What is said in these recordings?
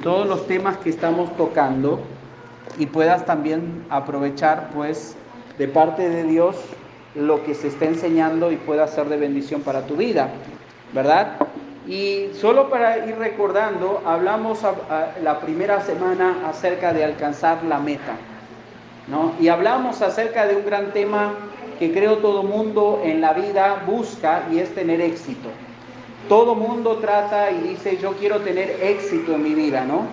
todos los temas que estamos tocando y puedas también aprovechar pues de parte de Dios lo que se está enseñando y pueda ser de bendición para tu vida, ¿verdad? Y solo para ir recordando, hablamos la primera semana acerca de alcanzar la meta, ¿no? Y hablamos acerca de un gran tema que creo todo mundo en la vida busca, y es tener éxito. Todo mundo trata y dice, yo quiero tener éxito en mi vida, ¿no?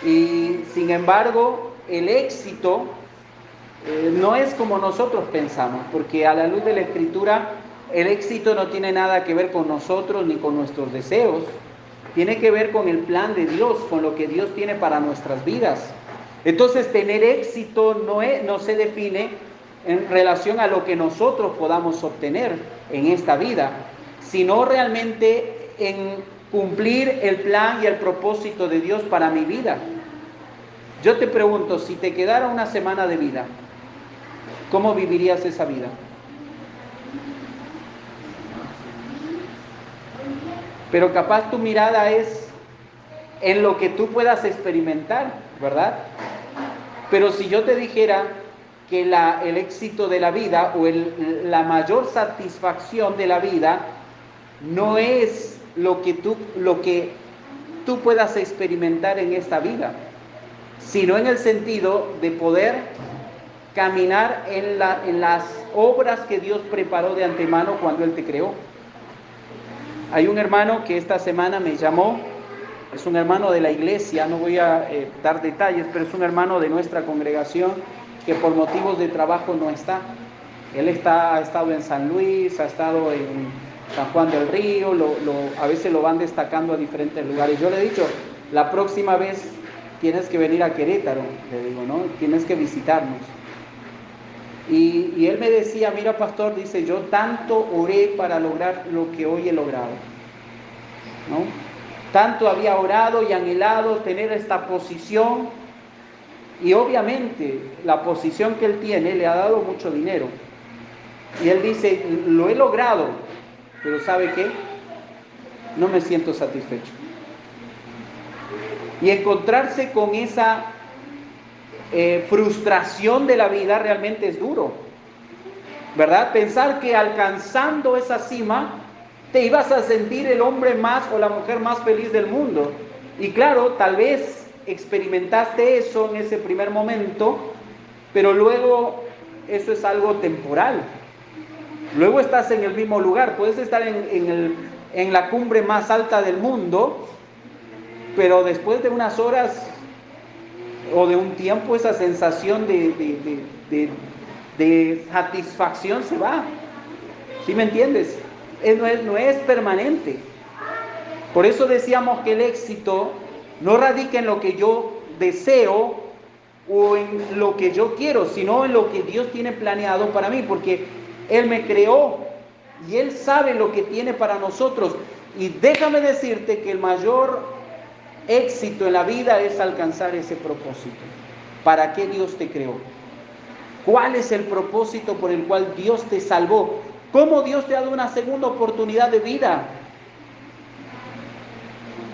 Y sin embargo, el éxito no es como nosotros pensamos, porque a la luz de la Escritura, el éxito no tiene nada que ver con nosotros ni con nuestros deseos. Tiene que ver con el plan de Dios, con lo que Dios tiene para nuestras vidas. Entonces, tener éxito no se define en relación a lo que nosotros podamos obtener en esta vida, sino realmente en cumplir el plan y el propósito de Dios para mi vida. Yo te pregunto, si te quedara una semana de vida, ¿cómo vivirías esa vida? Pero capaz tu mirada es en lo que tú puedas experimentar, ¿verdad? Pero si yo te dijera que el éxito de la vida o la mayor satisfacción de la vida no es lo que tú puedas experimentar en esta vida, sino en el sentido de poder caminar en las obras que Dios preparó de antemano cuando Él te creó. Hay un hermano que esta semana me llamó, es un hermano de la iglesia, no voy a dar detalles, pero es un hermano de nuestra congregación que por motivos de trabajo no está. Él ha estado en San Luis, ha estado en San Juan del Río, a veces lo van destacando a diferentes lugares. Yo le he dicho, la próxima vez tienes que venir a Querétaro, le digo, ¿no? Tienes que visitarnos. Y él me decía, mira pastor, dice, yo tanto oré para lograr lo que hoy he logrado, ¿no? Tanto había orado y anhelado tener esta posición, y obviamente la posición que él tiene le ha dado mucho dinero. Y él dice, lo he logrado, pero ¿sabe qué? No me siento satisfecho. Y encontrarse con esa frustración de la vida realmente es duro, ¿verdad? Pensar que alcanzando esa cima te ibas a sentir el hombre más o la mujer más feliz del mundo. Y claro, tal vez experimentaste eso en ese primer momento, pero luego eso es algo temporal. Luego estás en el mismo lugar, puedes estar en la cumbre más alta del mundo, pero después de unas horas o de un tiempo esa sensación de satisfacción se va. ¿Sí me entiendes? No es permanente. Por eso decíamos que el éxito no radica en lo que yo deseo o en lo que yo quiero, sino en lo que Dios tiene planeado para mí, porque Él me creó y Él sabe lo que tiene para nosotros. Y déjame decirte que el mayor éxito en la vida es alcanzar ese propósito. ¿Para qué Dios te creó? ¿Cuál es el propósito por el cual Dios te salvó? ¿Cómo Dios te ha dado una segunda oportunidad de vida?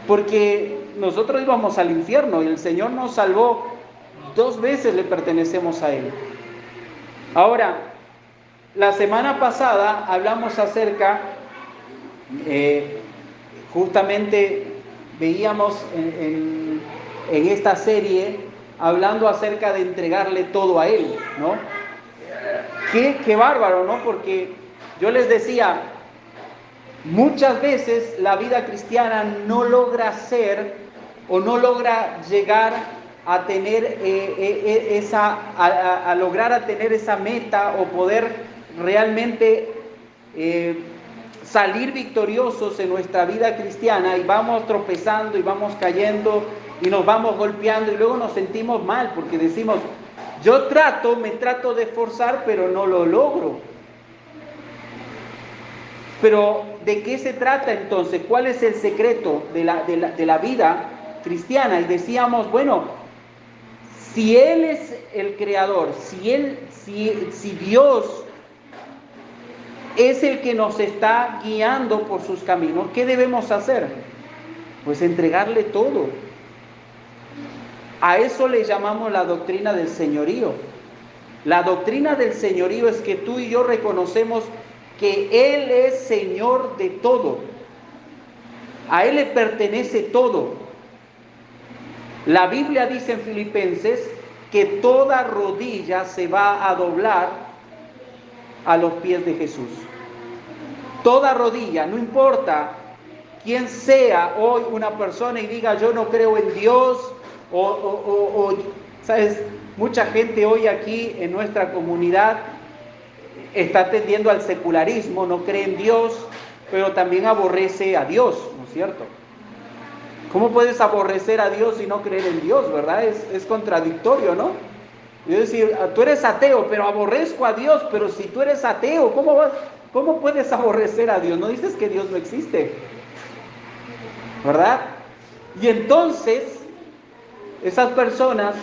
Porque nosotros íbamos al infierno y el Señor nos salvó 2 veces, le pertenecemos a Él. Ahora, la semana pasada hablamos acerca, justamente veíamos en esta serie, hablando acerca de entregarle todo a Él, ¿no? Qué bárbaro, ¿no? Porque yo les decía, muchas veces la vida cristiana no logra ser o no logra llegar a tener lograr a tener esa meta o poder realmente salir victoriosos en nuestra vida cristiana, y vamos tropezando y vamos cayendo y nos vamos golpeando y luego nos sentimos mal porque decimos, yo me trato de esforzar, pero no lo logro. Pero ¿de qué se trata entonces? ¿Cuál es el secreto de la vida cristiana? Y decíamos, bueno, si Él es el creador, si Dios es el que nos está guiando por sus caminos, ¿qué debemos hacer? Pues entregarle todo. A eso le llamamos la doctrina del señorío. La doctrina del señorío es que tú y yo reconocemos que Él es Señor de todo. A Él le pertenece todo. La Biblia dice en Filipenses que toda rodilla se va a doblar a los pies de Jesús. Toda rodilla, no importa quién sea hoy una persona y diga yo no creo en Dios ¿sabes? Mucha gente hoy aquí en nuestra comunidad está tendiendo al secularismo, no cree en Dios, pero también aborrece a Dios, ¿no es cierto? ¿Cómo puedes aborrecer a Dios y no creer en Dios, verdad? Es contradictorio, ¿no? Es decir, tú eres ateo, pero aborrezco a Dios, pero si tú eres ateo, ¿cómo puedes aborrecer a Dios? No dices que Dios no existe, ¿verdad? Y entonces, esas personas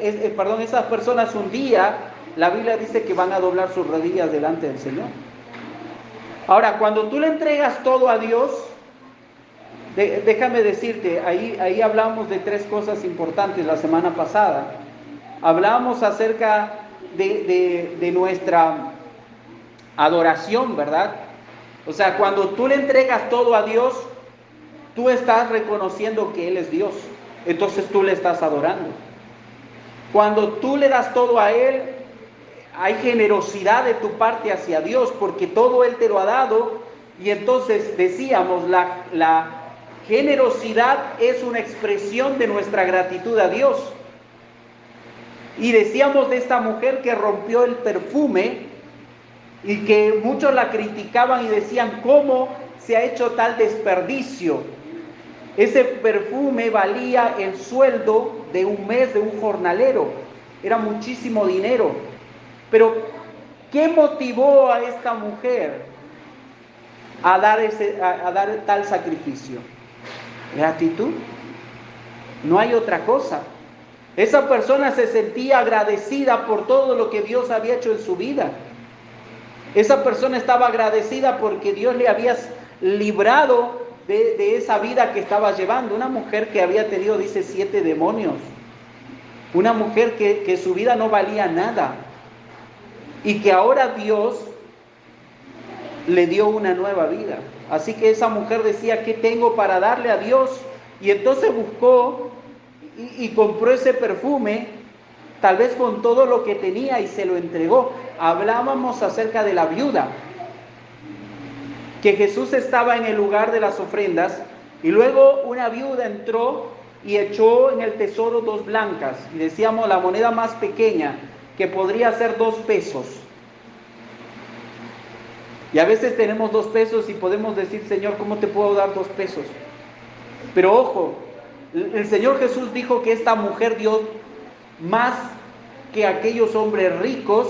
esas personas un día, la Biblia dice que van a doblar sus rodillas delante del Señor. Ahora, cuando tú le entregas todo a Dios, déjame decirte, ahí hablamos de 3 cosas importantes la semana pasada. Hablamos acerca de nuestra adoración, ¿verdad? O sea, cuando tú le entregas todo a Dios, tú estás reconociendo que Él es Dios. Entonces tú le estás adorando. Cuando tú le das todo a Él, hay generosidad de tu parte hacia Dios, porque todo Él te lo ha dado. Y entonces decíamos, la generosidad es una expresión de nuestra gratitud a Dios. Y decíamos de esta mujer que rompió el perfume y que muchos la criticaban y decían, ¿cómo se ha hecho tal desperdicio? Ese perfume valía el sueldo de un mes de un jornalero. Era muchísimo dinero. Pero, ¿qué motivó a esta mujer a dar tal sacrificio? ¿Gratitud? No hay otra cosa. Esa persona se sentía agradecida por todo lo que Dios había hecho en su vida. Esa persona estaba agradecida porque Dios le había librado de esa vida que estaba llevando. Una mujer que había tenido, dice, 7 demonios. Una mujer que su vida no valía nada. Y que ahora Dios le dio una nueva vida. Así que esa mujer decía, ¿qué tengo para darle a Dios? Y entonces buscó y compró ese perfume, tal vez con todo lo que tenía, y se lo entregó. Hablábamos acerca de la viuda, que Jesús estaba en el lugar de las ofrendas, y luego una viuda entró y echó en el tesoro 2 blancas, y decíamos la moneda más pequeña, que podría ser 2 pesos. Y a veces tenemos 2 pesos y podemos decir, Señor, ¿cómo te puedo dar 2 pesos? Pero ojo, el Señor Jesús dijo que esta mujer dio más que aquellos hombres ricos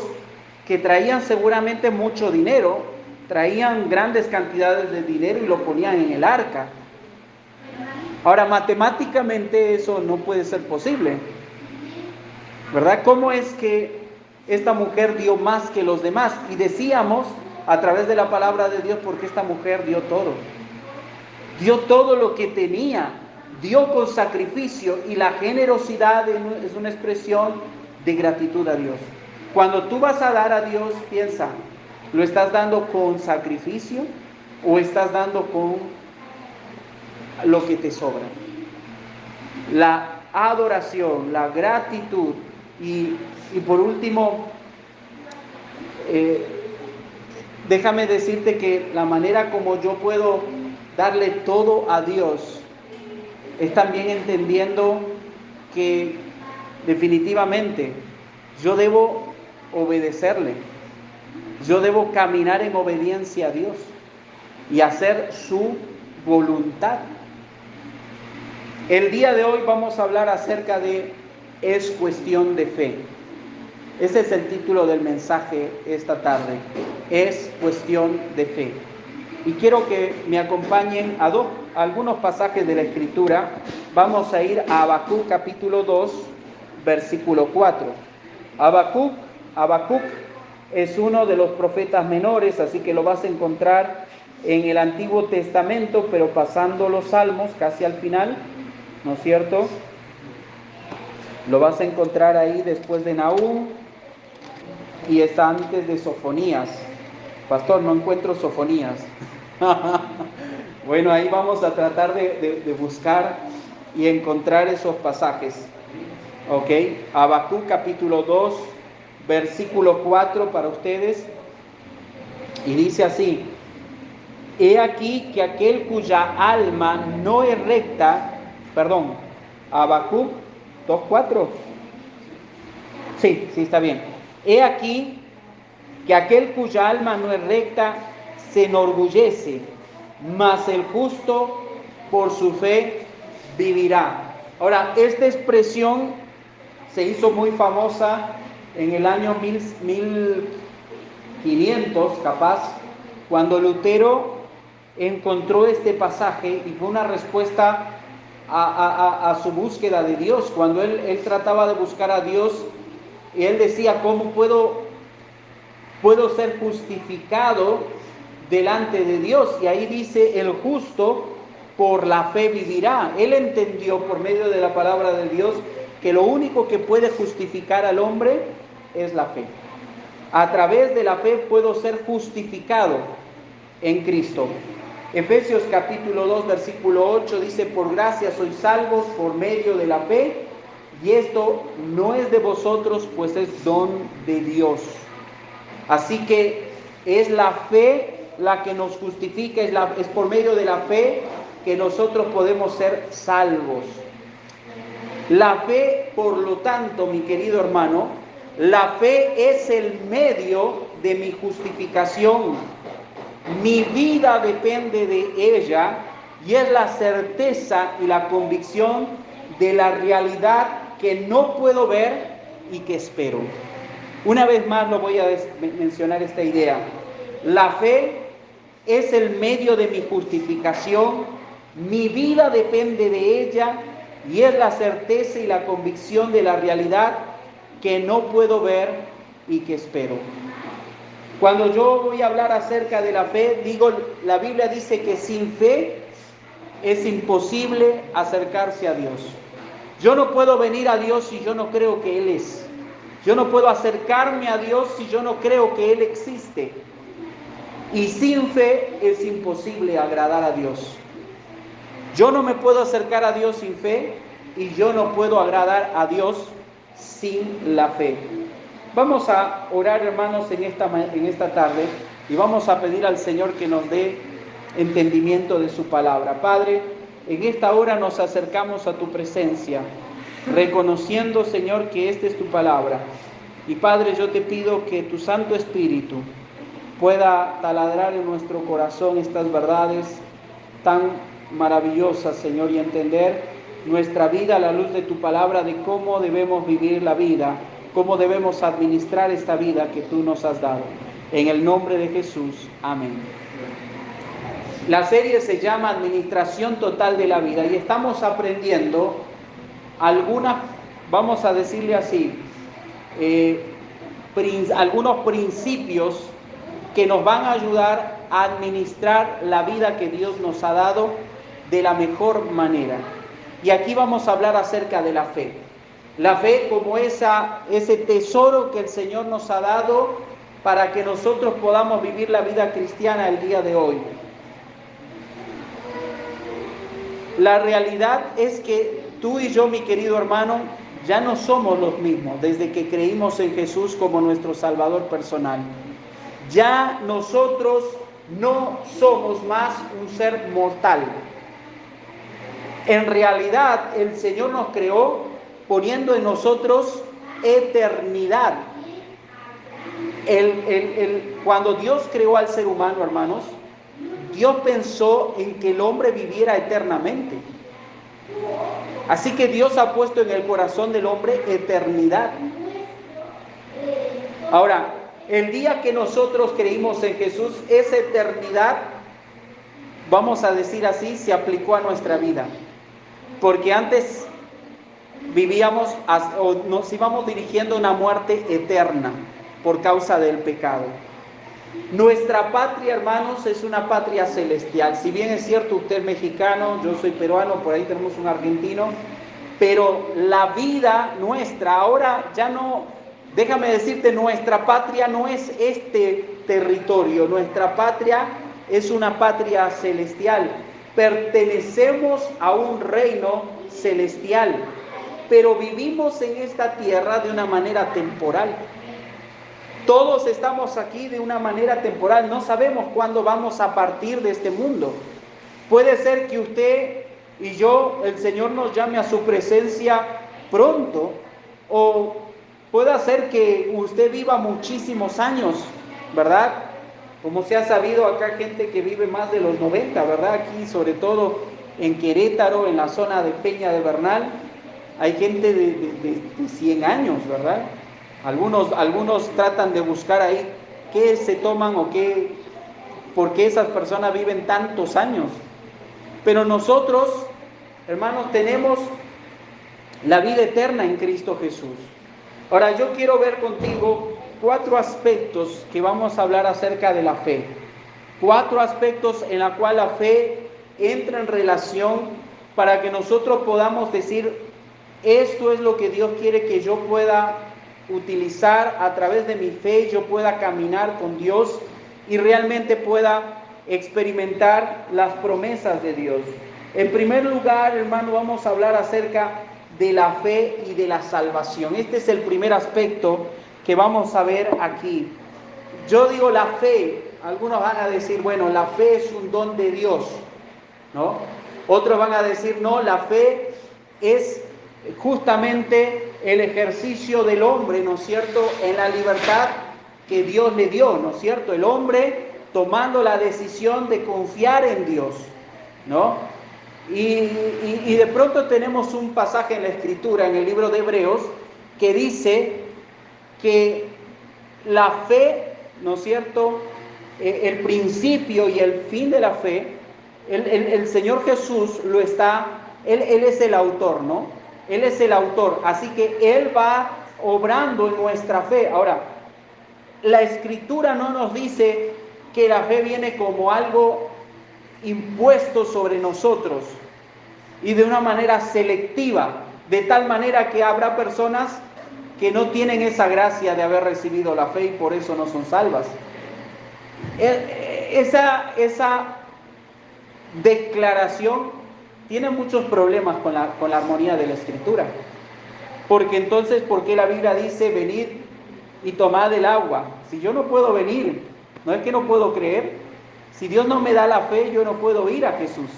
que traían seguramente mucho dinero, traían grandes cantidades de dinero y lo ponían en el arca. Ahora, matemáticamente eso no puede ser posible, ¿verdad? ¿Cómo es que esta mujer dio más que los demás? Y decíamos a través de la palabra de Dios, porque esta mujer dio todo lo que tenía, dio con sacrificio, y la generosidad es una expresión de gratitud a Dios. Cuando tú vas a dar a Dios, piensa, ¿lo estás dando con sacrificio o estás dando con lo que te sobra? La adoración, la gratitud y por último, déjame decirte que la manera como yo puedo darle todo a Dios es también entendiendo que definitivamente yo debo obedecerle. Yo debo caminar en obediencia a Dios y hacer su voluntad. El día de hoy vamos a hablar acerca de es cuestión de fe. Ese es el título del mensaje esta tarde. Es cuestión de fe. Y quiero que me acompañen a algunos pasajes de la Escritura. Vamos a ir a Habacuc capítulo 2, versículo 4. Habacuc es uno de los profetas menores, así que lo vas a encontrar en el Antiguo Testamento, pero pasando los Salmos, casi al final, ¿no es cierto? Lo vas a encontrar ahí después de Nahum y está antes de Sofonías. Pastor, no encuentro Sofonías. Bueno, ahí vamos a tratar de buscar y encontrar esos pasajes. Ok, Habacuc capítulo 2, versículo 4 para ustedes. Y dice así: he aquí que aquel cuya alma no es recta, perdón, Habacuc 2:4. Sí, está bien. He aquí que aquel cuya alma no es recta se enorgullece, mas el justo por su fe vivirá. Ahora, esta expresión se hizo muy famosa en el año 1500, capaz, cuando Lutero encontró este pasaje y fue una respuesta a su búsqueda de Dios. Cuando él trataba de buscar a Dios, y él decía: ¿cómo puedo ser justificado delante de Dios? Y ahí dice: el justo por la fe vivirá. Él entendió por medio de la palabra de Dios que lo único que puede justificar al hombre es la fe. A través de la fe puedo ser justificado en Cristo. Efesios capítulo 2 versículo 8 dice: por gracia sois salvos por medio de la fe, y esto no es de vosotros, pues es don de Dios. Así que es la fe la que nos justifica, es por medio de la fe que nosotros podemos ser salvos. La fe, por lo tanto, mi querido hermano, la fe es el medio de mi justificación. Mi vida depende de ella y es la certeza y la convicción de la realidad que no puedo ver y que espero. Una vez más lo voy a mencionar esta idea. La fe es el medio de mi justificación, mi vida depende de ella y es la certeza y la convicción de la realidad que no puedo ver y que espero. Cuando yo voy a hablar acerca de la fe, la Biblia dice que sin fe es imposible acercarse a Dios. Yo no puedo venir a Dios si yo no creo que Él es. Yo no puedo acercarme a Dios si yo no creo que Él existe. Y sin fe es imposible agradar a Dios. Yo no me puedo acercar a Dios sin fe y yo no puedo agradar a Dios sin la fe. Vamos a orar, hermanos, en esta tarde y vamos a pedir al Señor que nos dé entendimiento de su palabra. Padre, en esta hora nos acercamos a tu presencia, reconociendo, Señor, que esta es tu palabra. Y Padre, yo te pido que tu Santo Espíritu pueda taladrar en nuestro corazón estas verdades tan maravillosas, Señor, y entender nuestra vida a la luz de tu palabra, de cómo debemos vivir la vida, cómo debemos administrar esta vida que tú nos has dado. En el nombre de Jesús, amén. La serie se llama Administración Total de la Vida y estamos aprendiendo algunas, vamos a decirle así, algunos principios que nos van a ayudar a administrar la vida que Dios nos ha dado de la mejor manera. Y aquí vamos a hablar acerca de la fe. La fe como ese tesoro que el Señor nos ha dado para que nosotros podamos vivir la vida cristiana el día de hoy. La realidad es que tú y yo, mi querido hermano, ya no somos los mismos desde que creímos en Jesús como nuestro Salvador personal. Ya nosotros no somos más un ser mortal. En realidad, el Señor nos creó poniendo en nosotros eternidad. Cuando Dios creó al ser humano, hermanos, Dios pensó en que el hombre viviera eternamente. Así que Dios ha puesto en el corazón del hombre eternidad. Ahora, el día que nosotros creímos en Jesús, esa eternidad, vamos a decir así, se aplicó a nuestra vida. Porque antes vivíamos o nos íbamos dirigiendo a una muerte eterna por causa del pecado. Nuestra patria, hermanos, es una patria celestial. Si bien es cierto, usted es mexicano, yo soy peruano, por ahí tenemos un argentino, Pero la vida nuestra, ahora ya no, déjame decirte, nuestra patria no es este territorio, nuestra patria es una patria celestial. Pertenecemos a un reino celestial, pero vivimos en esta tierra de una manera temporal. Todos estamos aquí de una manera temporal, no sabemos cuándo vamos a partir de este mundo. Puede ser que usted y yo, el Señor nos llame a su presencia pronto, o puede ser que usted viva muchísimos años, ¿verdad? Como se ha sabido, acá gente que vive más de los 90, ¿verdad? Aquí, sobre todo en Querétaro, en la zona de Peña de Bernal, hay gente de 100 años, ¿verdad? Algunos tratan de buscar ahí qué se toman o qué, por qué esas personas viven tantos años. Pero nosotros, hermanos, tenemos la vida eterna en Cristo Jesús. Ahora, yo quiero ver contigo 4 aspectos que vamos a hablar acerca de la fe. 4 aspectos en la cual la fe entra en relación para que nosotros podamos decir, esto es lo que Dios quiere que yo pueda utilizar a través de mi fe, yo pueda caminar con Dios y realmente pueda experimentar las promesas de Dios. En primer lugar, hermano, vamos a hablar acerca de la fe y de la salvación. Este es el primer aspecto que vamos a ver aquí. Yo digo la fe, algunos van a decir, bueno, la fe es un don de Dios, ¿no? Otros van a decir, no, la fe es justamente el ejercicio del hombre, ¿no es cierto?, en la libertad que Dios le dio, ¿no es cierto? El hombre tomando la decisión de confiar en Dios, ¿no? Y de pronto tenemos un pasaje en la Escritura, en el libro de Hebreos, que dice que la fe, ¿no es cierto?, el principio y el fin de la fe, el Señor Jesús Él es el autor, ¿no? Él es el autor, así que Él va obrando en nuestra fe. Ahora, la Escritura no nos dice que la fe viene como algo impuesto sobre nosotros y de una manera selectiva, de tal manera que habrá personas que no tienen esa gracia de haber recibido la fe y por eso no son salvas. Esa declaración tiene muchos problemas con la armonía de la Escritura. Porque entonces, ¿por qué la Biblia dice venid y tomad el agua? Si yo no puedo venir, no es que no puedo creer. Si Dios no me da la fe, yo no puedo ir a Jesús.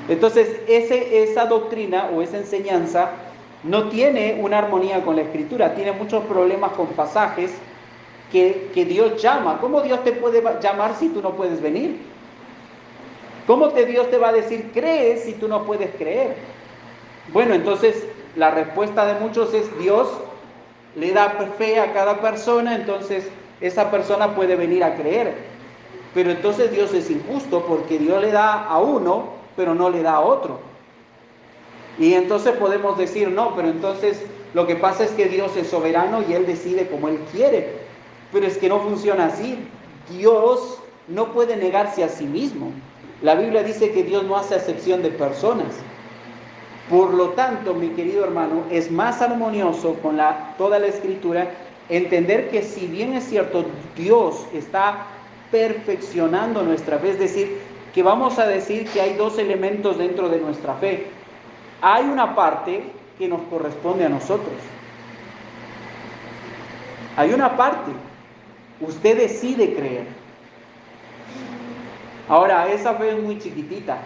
Entonces, esa doctrina o esa enseñanza no tiene una armonía con la Escritura. Tiene muchos problemas con pasajes que Dios llama. ¿Cómo Dios te puede llamar si tú no puedes venir? ¿Cómo Dios te va a decir crees si tú no puedes creer? Bueno, entonces la respuesta de muchos es Dios le da fe a cada persona, entonces esa persona puede venir a creer. Pero entonces Dios es injusto porque Dios le da a uno, pero no le da a otro. Y entonces podemos decir, no, pero entonces lo que pasa es que Dios es soberano y Él decide como Él quiere. Pero es que no funciona así. Dios no puede negarse a sí mismo. La Biblia dice que Dios no hace acepción de personas. Por lo tanto, mi querido hermano, es más armonioso con toda la Escritura entender que si bien es cierto, Dios está perfeccionando nuestra fe, es decir, que vamos a decir que hay 2 elementos dentro de nuestra fe. Hay una parte que nos corresponde a nosotros. Hay una parte. Usted decide creer. Ahora, esa fe es muy chiquitita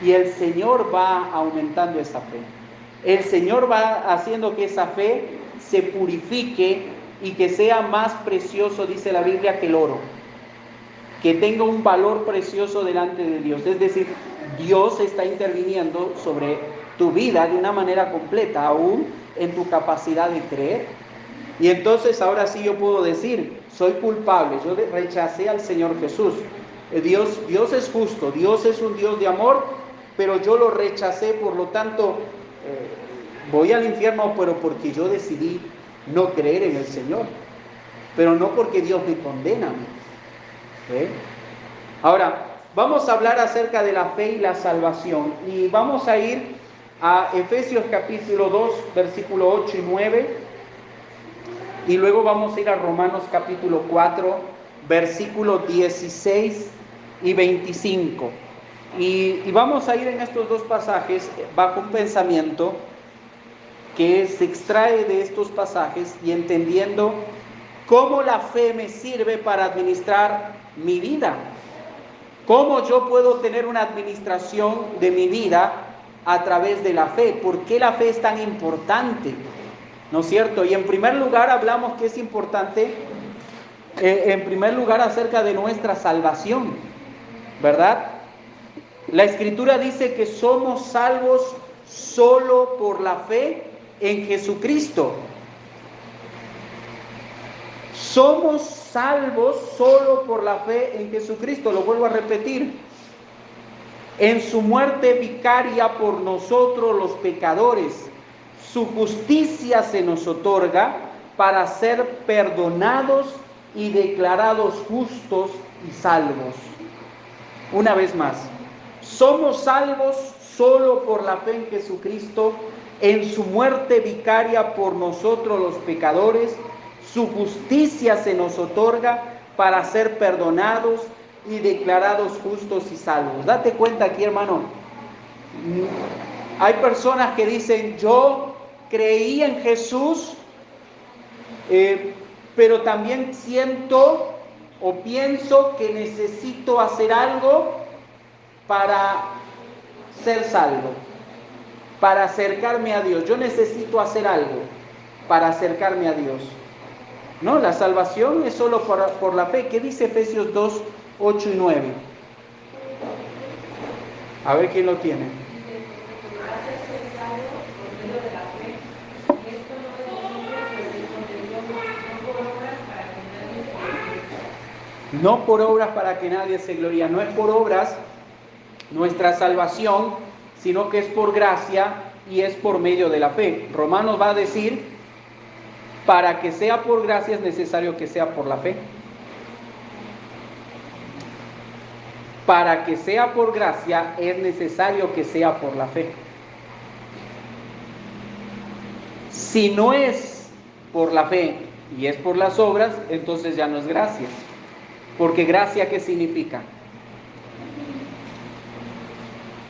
y el Señor va aumentando esa fe. El Señor va haciendo que esa fe se purifique y que sea más precioso, dice la Biblia, que el oro. Que tenga un valor precioso delante de Dios. Es decir, Dios está interviniendo sobre tu vida de una manera completa, aún en tu capacidad de creer. Y entonces ahora sí yo puedo decir, soy culpable, yo rechacé al Señor Jesús. Dios es justo, Dios es un Dios de amor, pero yo lo rechacé, por lo tanto voy al infierno, pero porque yo decidí no creer en el Señor, pero no porque Dios me condena. Ahora, vamos a hablar acerca de la fe y la salvación y vamos a ir a Efesios capítulo 2, versículo 8 y 9, y luego vamos a ir a Romanos capítulo 4, versículos 16 y 25. Y vamos a ir en estos dos pasajes bajo un pensamiento que se extrae de estos pasajes y entendiendo cómo la fe me sirve para administrar mi vida. Cómo yo puedo tener una administración de mi vida a través de la fe. ¿Por qué la fe es tan importante? ¿No es cierto? Y en primer lugar hablamos que es importante, en primer lugar acerca de nuestra salvación, ¿verdad? La Escritura dice que somos salvos solo por la fe en Jesucristo. Somos salvos solo por la fe en Jesucristo. Lo vuelvo a repetir. En su muerte vicaria por nosotros los pecadores, su justicia se nos otorga para ser perdonados y declarados justos y salvos. Una vez más, somos salvos solo por la fe en Jesucristo, en su muerte vicaria por nosotros los pecadores, su justicia se nos otorga para ser perdonados y declarados justos y salvos. Date cuenta aquí, hermano. Hay personas que dicen, yo creí en Jesús, pero también siento o pienso que necesito hacer algo para ser salvo, para acercarme a Dios. Yo necesito hacer algo para acercarme a Dios. No, la salvación es solo por la fe. ¿Qué dice Efesios 2, 8 y 9? A ver quién lo tiene. No por obras para que nadie se gloríe. No es por obras nuestra salvación, sino que es por gracia y es por medio de la fe. Romanos va a decir, para que sea por gracia es necesario que sea por la fe. Para que sea por gracia es necesario que sea por la fe. Si no es por la fe y es por las obras, entonces ya no es gracia. Porque gracia, ¿qué significa?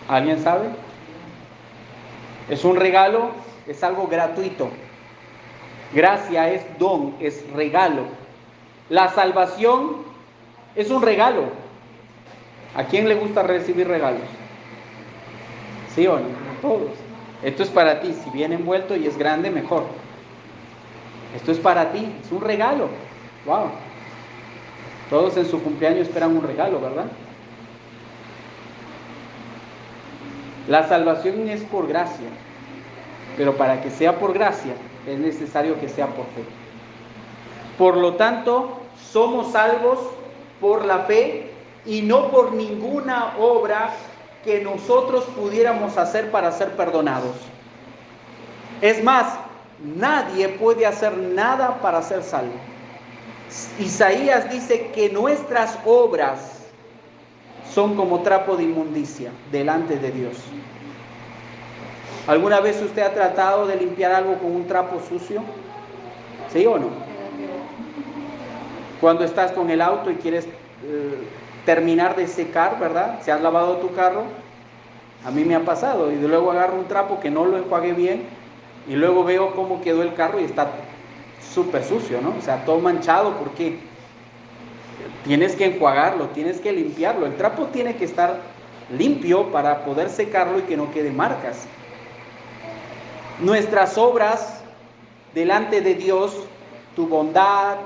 ¿Alguien sabe? Es un regalo, es algo gratuito. Gracia es don, es regalo. La salvación es un regalo. ¿A quién le gusta recibir regalos? ¿Sí o no? A todos. Esto es para ti. Si viene envuelto y es grande, mejor. Esto es para ti. Es un regalo. Wow. Todos en su cumpleaños esperan un regalo, ¿verdad? La salvación es por gracia. Pero para que sea por gracia, es necesario que sea por fe. Por lo tanto, somos salvos por la fe y no por ninguna obra que nosotros pudiéramos hacer para ser perdonados. Es más, nadie puede hacer nada para ser salvo. Isaías dice que nuestras obras son como trapo de inmundicia delante de Dios. ¿Alguna vez usted ha tratado de limpiar algo con un trapo sucio? ¿Sí o no? Cuando estás con el auto y quieres terminar de secar, ¿verdad? ¿Se has lavado tu carro? A mí me ha pasado y luego agarro un trapo que no lo enjuagué bien y luego veo cómo quedó el carro y está súper sucio, ¿no? O sea, todo manchado porque tienes que enjuagarlo, tienes que limpiarlo. El trapo tiene que estar limpio para poder secarlo y que no quede marcas. Nuestras obras delante de Dios, tu bondad,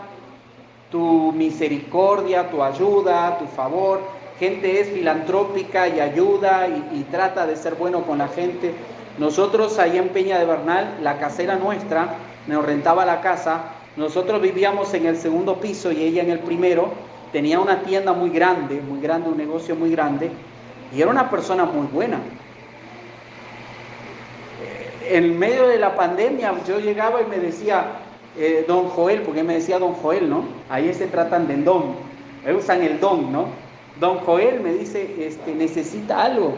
tu misericordia, tu ayuda, tu favor. Gente es filantrópica y ayuda y trata de ser bueno con la gente. Nosotros ahí en Peña de Bernal, la casera nuestra, nos rentaba la casa. Nosotros vivíamos en el segundo piso y ella en el primero. Tenía una tienda muy grande, un negocio muy grande. Y era una persona muy buena. En medio de la pandemia yo llegaba y me decía, don Joel, porque me decía don Joel, ¿no? Ahí se tratan de don, usan el don, ¿no? Don Joel me dice, necesita algo.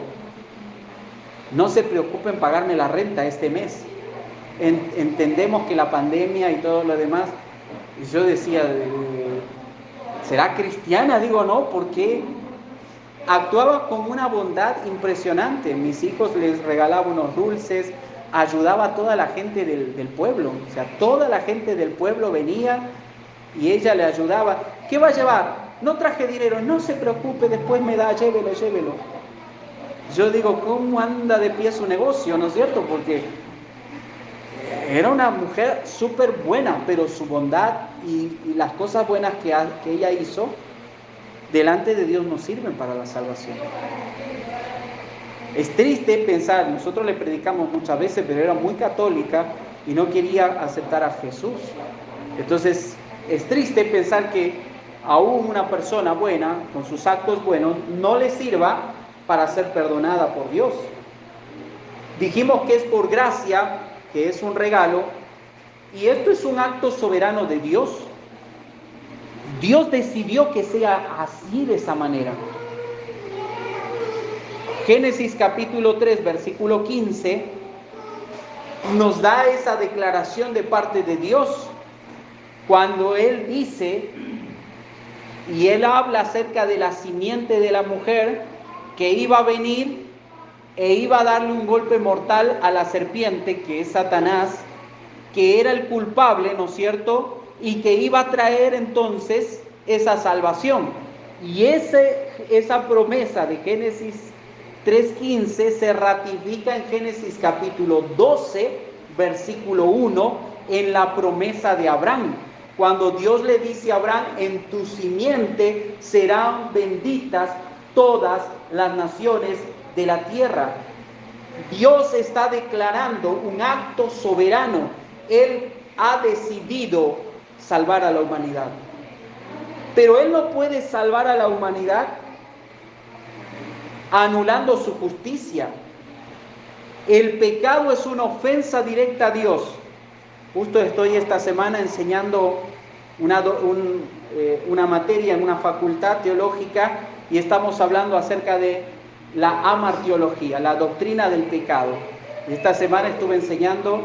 no se preocupen en pagarme la renta este mes. Entendemos que la pandemia y todo lo demás, y yo decía, ¿será cristiana? Digo, no, porque actuaba con una bondad impresionante. Mis hijos les regalaba unos dulces, ayudaba a toda la gente del pueblo. O sea, toda la gente del pueblo venía y ella le ayudaba. ¿Qué va a llevar? No traje dinero, no se preocupe, después me da, llévelo, llévelo. Yo digo, ¿cómo anda de pie su negocio? ¿No es cierto? Porque era una mujer súper buena, pero su bondad y las cosas buenas que ella hizo delante de Dios no sirven para la salvación. Es triste pensar, nosotros le predicamos muchas veces, pero era muy católica y no quería aceptar a Jesús. Entonces, es triste pensar que aún una persona buena, con sus actos buenos, no le sirva para ser perdonada por Dios. Dijimos que es por gracia, que es un regalo, y esto es un acto soberano de Dios. Dios decidió que sea así, de esa manera. Génesis capítulo 3, versículo 15, nos da esa declaración de parte de Dios, cuando Él dice, y Él habla acerca de la simiente de la mujer, que iba a venir e iba a darle un golpe mortal a la serpiente, que es Satanás, que era el culpable, ¿no es cierto? Y que iba a traer entonces esa salvación. Y esa promesa de Génesis 3:15 se ratifica en Génesis capítulo 12, versículo 1, en la promesa de Abraham. Cuando Dios le dice a Abraham, en tu simiente serán benditas todas las naciones de la tierra. Dios está declarando un acto soberano. Él ha decidido salvar a la humanidad. Pero Él no puede salvar a la humanidad anulando su justicia. El pecado es una ofensa directa a Dios. Justo estoy esta semana enseñando una materia en una facultad teológica y estamos hablando acerca de la amartiología, la doctrina del pecado. Esta semana estuve enseñando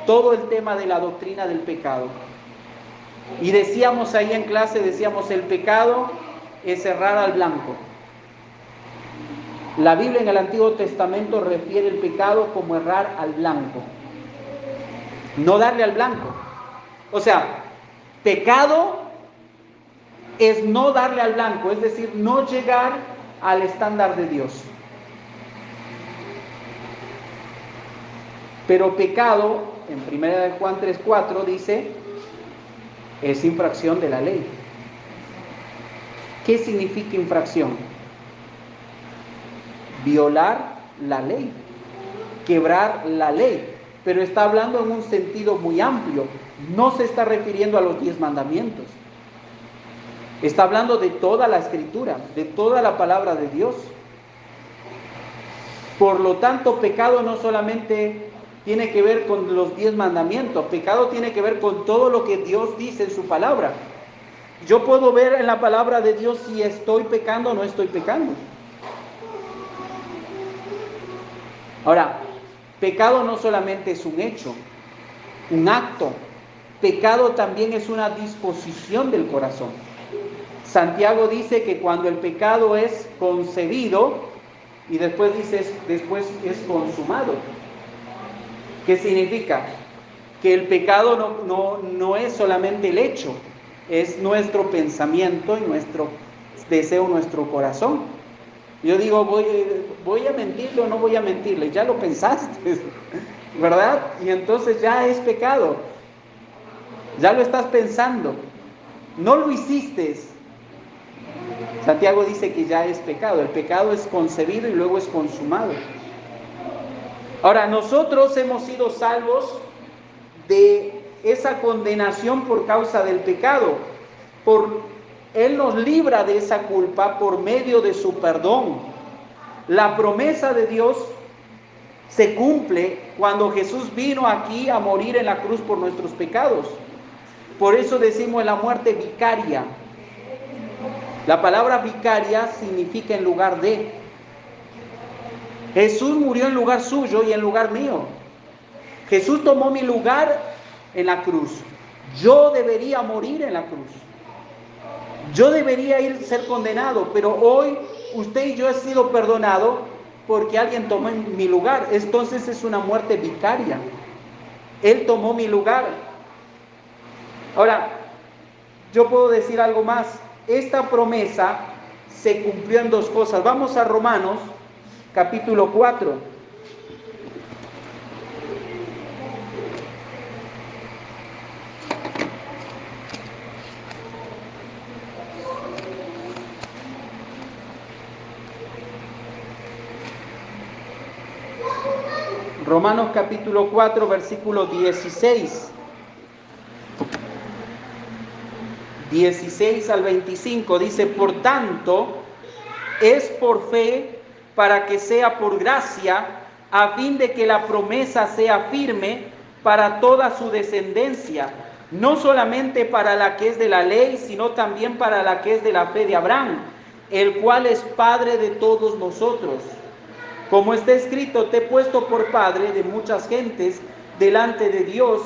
todo el tema de la doctrina del pecado. Y decíamos ahí en clase, el pecado es errar al blanco. La Biblia en el Antiguo Testamento refiere el pecado como errar al blanco. No darle al blanco. O sea, pecado es no darle al blanco, es decir, no llegar al estándar de Dios. Pero pecado, en 1 Juan 3:4 dice, es infracción de la ley. ¿Qué significa infracción? Violar la ley, quebrar la ley. Pero está hablando en un sentido muy amplio. No se está refiriendo a los 10 mandamientos. Está hablando de toda la Escritura, de toda la palabra de Dios. Por lo tanto, pecado no solamente tiene que ver con los 10 mandamientos, pecado tiene que ver con todo lo que Dios dice en su palabra. Yo puedo ver en la palabra de Dios si estoy pecando o no estoy pecando. Ahora, pecado no solamente es un hecho, un acto. Pecado también es una disposición del corazón. Santiago dice que cuando el pecado es concebido, y después es consumado. ¿Qué significa? Que el pecado no es solamente el hecho, es nuestro pensamiento y nuestro deseo, nuestro corazón. Yo digo, ¿voy a mentirle o no voy a mentirle? Ya lo pensaste, ¿verdad? Y entonces ya es pecado. Ya lo estás pensando. No lo hiciste. Santiago dice que ya es pecado. El pecado es concebido y luego es consumado. Ahora, nosotros hemos sido salvos de esa condenación por causa del pecado. Él nos libra de esa culpa por medio de su perdón. La promesa de Dios se cumple cuando Jesús vino aquí a morir en la cruz por nuestros pecados. Por eso decimos la muerte vicaria. La palabra vicaria significa en lugar de. Jesús murió en lugar suyo y en lugar mío. Jesús tomó mi lugar en la cruz. Yo debería morir en la cruz. Yo debería ser condenado, pero hoy usted y yo he sido perdonado porque alguien tomó mi lugar. Entonces es una muerte vicaria. Él tomó mi lugar. Ahora, yo puedo decir algo más. Esta promesa se cumplió en dos cosas. Vamos a Romanos, capítulo 4. Romanos capítulo 4, versículo 16. 16 al 25 dice: por tanto, es por fe para que sea por gracia, a fin de que la promesa sea firme para toda su descendencia, no solamente para la que es de la ley, sino también para la que es de la fe de Abraham, el cual es Padre de todos nosotros. Como está escrito: te he puesto por padre de muchas gentes delante de Dios,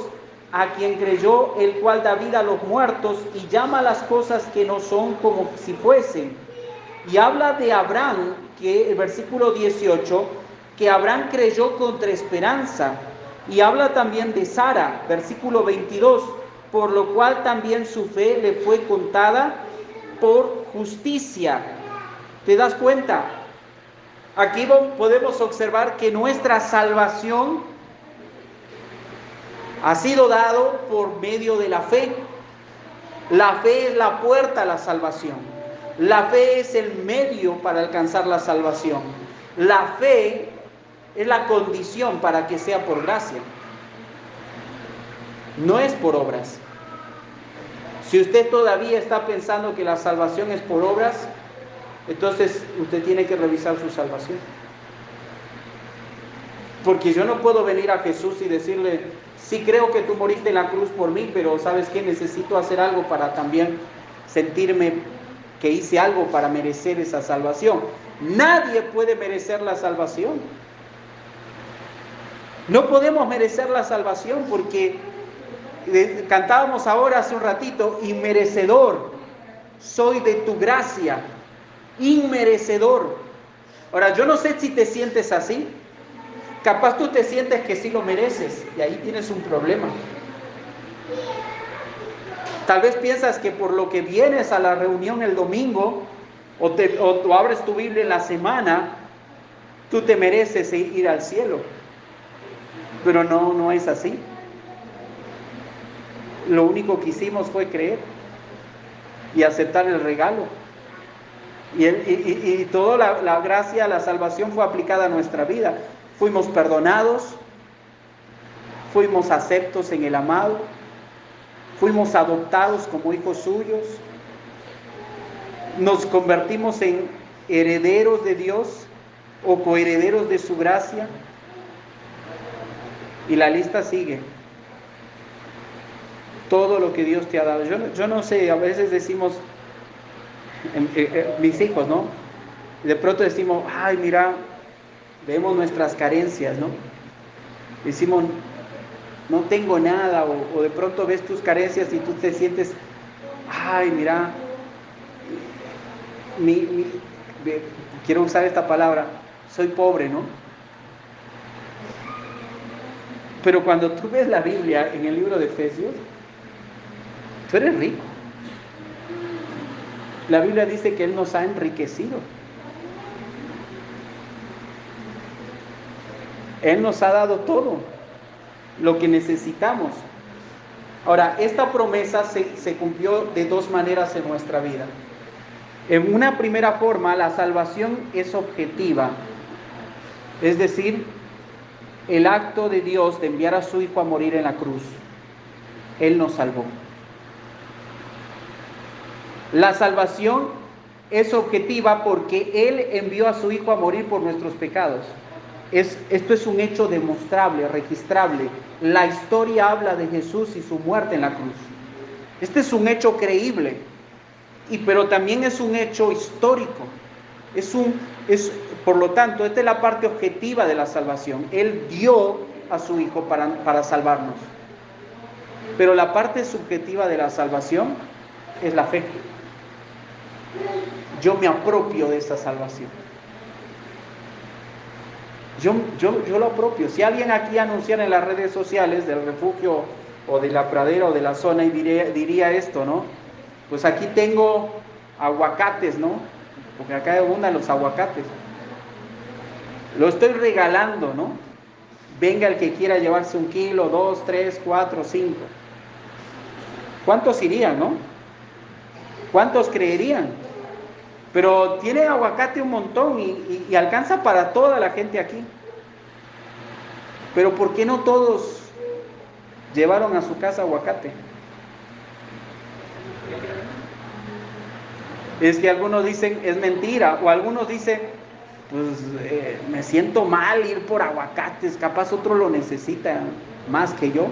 a quien creyó, el cual da vida a los muertos y llama las cosas que no son como si fuesen. Y habla de Abraham, que el versículo 18, que Abraham creyó contra esperanza. Y habla también de Sara, versículo 22, por lo cual también su fe le fue contada por justicia. ¿Te das cuenta? Aquí podemos observar que nuestra salvación ha sido dado por medio de la fe. La fe es la puerta a la salvación. La fe es el medio para alcanzar la salvación. La fe es la condición para que sea por gracia. No es por obras. Si usted todavía está pensando que la salvación es por obras, entonces usted tiene que revisar su salvación. Porque yo no puedo venir a Jesús y decirle: sí, creo que tú moriste en la cruz por mí, pero ¿sabes qué? Necesito hacer algo para también sentirme que hice algo para merecer esa salvación. Nadie puede merecer la salvación. No podemos merecer la salvación porque cantábamos ahora hace un ratito: inmerecedor soy de tu gracia. Inmerecedor. Ahora, yo no sé si te sientes así. Capaz tú te sientes que sí lo mereces y ahí tienes un problema. Tal vez piensas que por lo que vienes a la reunión el domingo o abres tu Biblia en la semana, tú te mereces ir al cielo. Pero no es así. Lo único que hicimos fue creer y aceptar el regalo. Y toda la gracia, la salvación fue aplicada a nuestra vida. Fuimos perdonados, fuimos aceptos en el amado, fuimos adoptados como hijos suyos, nos convertimos en herederos de Dios o coherederos de su gracia, y la lista sigue. Todo lo que Dios te ha dado. Yo no sé, a veces decimos, mis hijos, ¿no? De pronto decimos: ay, mira, vemos nuestras carencias, ¿no? Decimos: no tengo nada, o de pronto ves tus carencias y tú te sientes: ay, mira, quiero usar esta palabra, soy pobre, ¿no? Pero cuando tú ves la Biblia en el libro de Efesios, tú eres rico. La Biblia dice que Él nos ha enriquecido. Él nos ha dado todo lo que necesitamos. Ahora, esta promesa se cumplió de dos maneras en nuestra vida. En una primera forma, la salvación es objetiva. Es decir, el acto de Dios de enviar a su Hijo a morir en la cruz. Él nos salvó. La salvación es objetiva porque Él envió a su Hijo a morir por nuestros pecados. Esto es un hecho demostrable, registrable. La historia habla de Jesús y su muerte en la cruz. Este es un hecho creíble, pero también es un hecho histórico. Por lo tanto, esta es la parte objetiva de la salvación. Él dio a su Hijo para salvarnos. Pero la parte subjetiva de la salvación es la fe. Yo me apropio de esa salvación. Yo lo apropio. Si alguien aquí anunciara en las redes sociales del refugio o de la pradera o de la zona y diría esto, ¿no? Pues aquí tengo aguacates, ¿no? Porque acá abundan los aguacates. Lo estoy regalando, ¿no? Venga el que quiera llevarse 1 kilo, 2, 3, 4, 5. ¿Cuántos irían, no? ¿Cuántos creerían? Pero tiene aguacate un montón y alcanza para toda la gente aquí. Pero ¿por qué no todos llevaron a su casa aguacate? Es que algunos dicen es mentira, o algunos dicen pues me siento mal ir por aguacates, capaz otro lo necesita más que yo,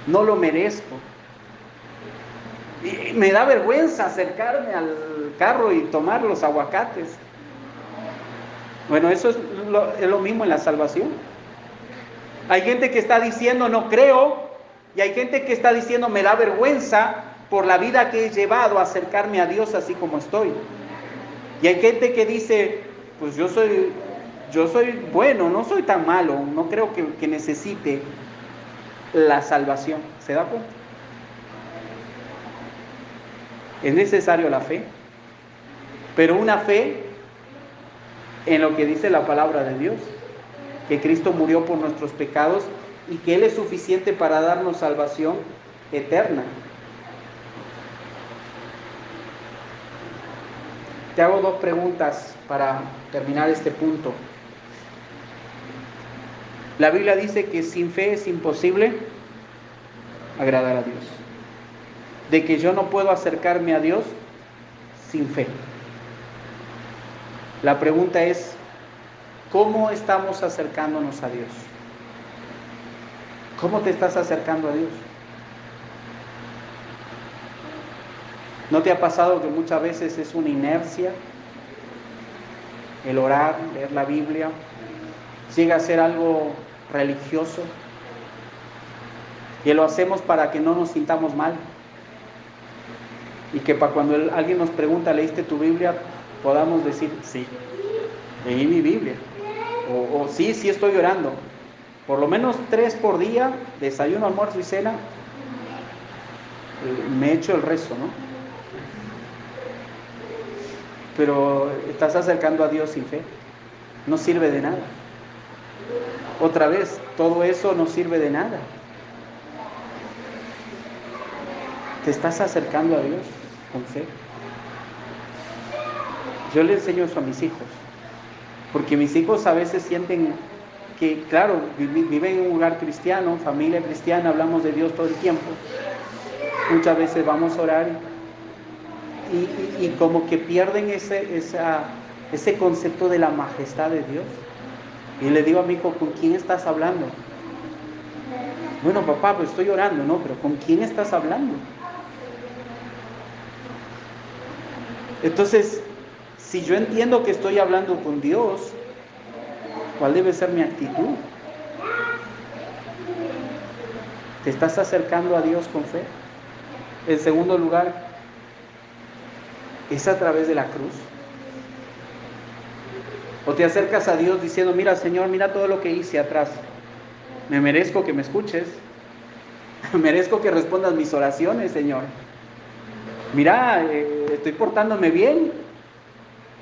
no lo merezco. Y me da vergüenza acercarme al carro y tomar los aguacates. Bueno, eso es lo mismo en la salvación. Hay gente que está diciendo no creo, y hay gente que está diciendo me da vergüenza por la vida que he llevado a acercarme a Dios así como estoy. Y hay gente que dice pues yo soy bueno, no soy tan malo, no creo que necesite la salvación. ¿Se da cuenta? Es necesario la fe, pero una fe en lo que dice la palabra de Dios, que Cristo murió por nuestros pecados y que Él es suficiente para darnos salvación eterna. Te hago 2 preguntas para terminar este punto. La Biblia dice que sin fe es imposible agradar a Dios. De que yo no puedo acercarme a Dios sin fe. La pregunta es, ¿cómo estamos acercándonos a Dios? ¿Cómo te estás acercando a Dios? ¿No te ha pasado que muchas veces es una inercia el orar, leer la Biblia? Llega a ser algo religioso y lo hacemos para que no nos sintamos mal y que para cuando alguien nos pregunta ¿leíste tu Biblia? Podamos decir sí, leí mi Biblia o sí estoy orando por lo menos 3 por día, desayuno, almuerzo y cena, me echo el rezo, ¿no? Pero estás acercando a Dios sin fe, no sirve de nada. Otra vez, todo eso no sirve de nada. Te estás acercando a Dios con fe. Yo le enseño eso a mis hijos, porque mis hijos a veces sienten que, claro, viven en un lugar cristiano, familia cristiana, hablamos de Dios todo el tiempo. Muchas veces vamos a orar y como que pierden ese concepto de la majestad de Dios. Y le digo a mi hijo, ¿con quién estás hablando? Bueno, papá, pues estoy orando, ¿no? Pero ¿con quién estás hablando? Entonces, si yo entiendo que estoy hablando con Dios, ¿cuál debe ser mi actitud? ¿Te estás acercando a Dios con fe? En segundo lugar, ¿es a través de la cruz? ¿O te acercas a Dios diciendo, mira Señor, mira todo lo que hice atrás? Me merezco que me escuches. Merezco que respondas mis oraciones, Señor. Mira, estoy portándome bien.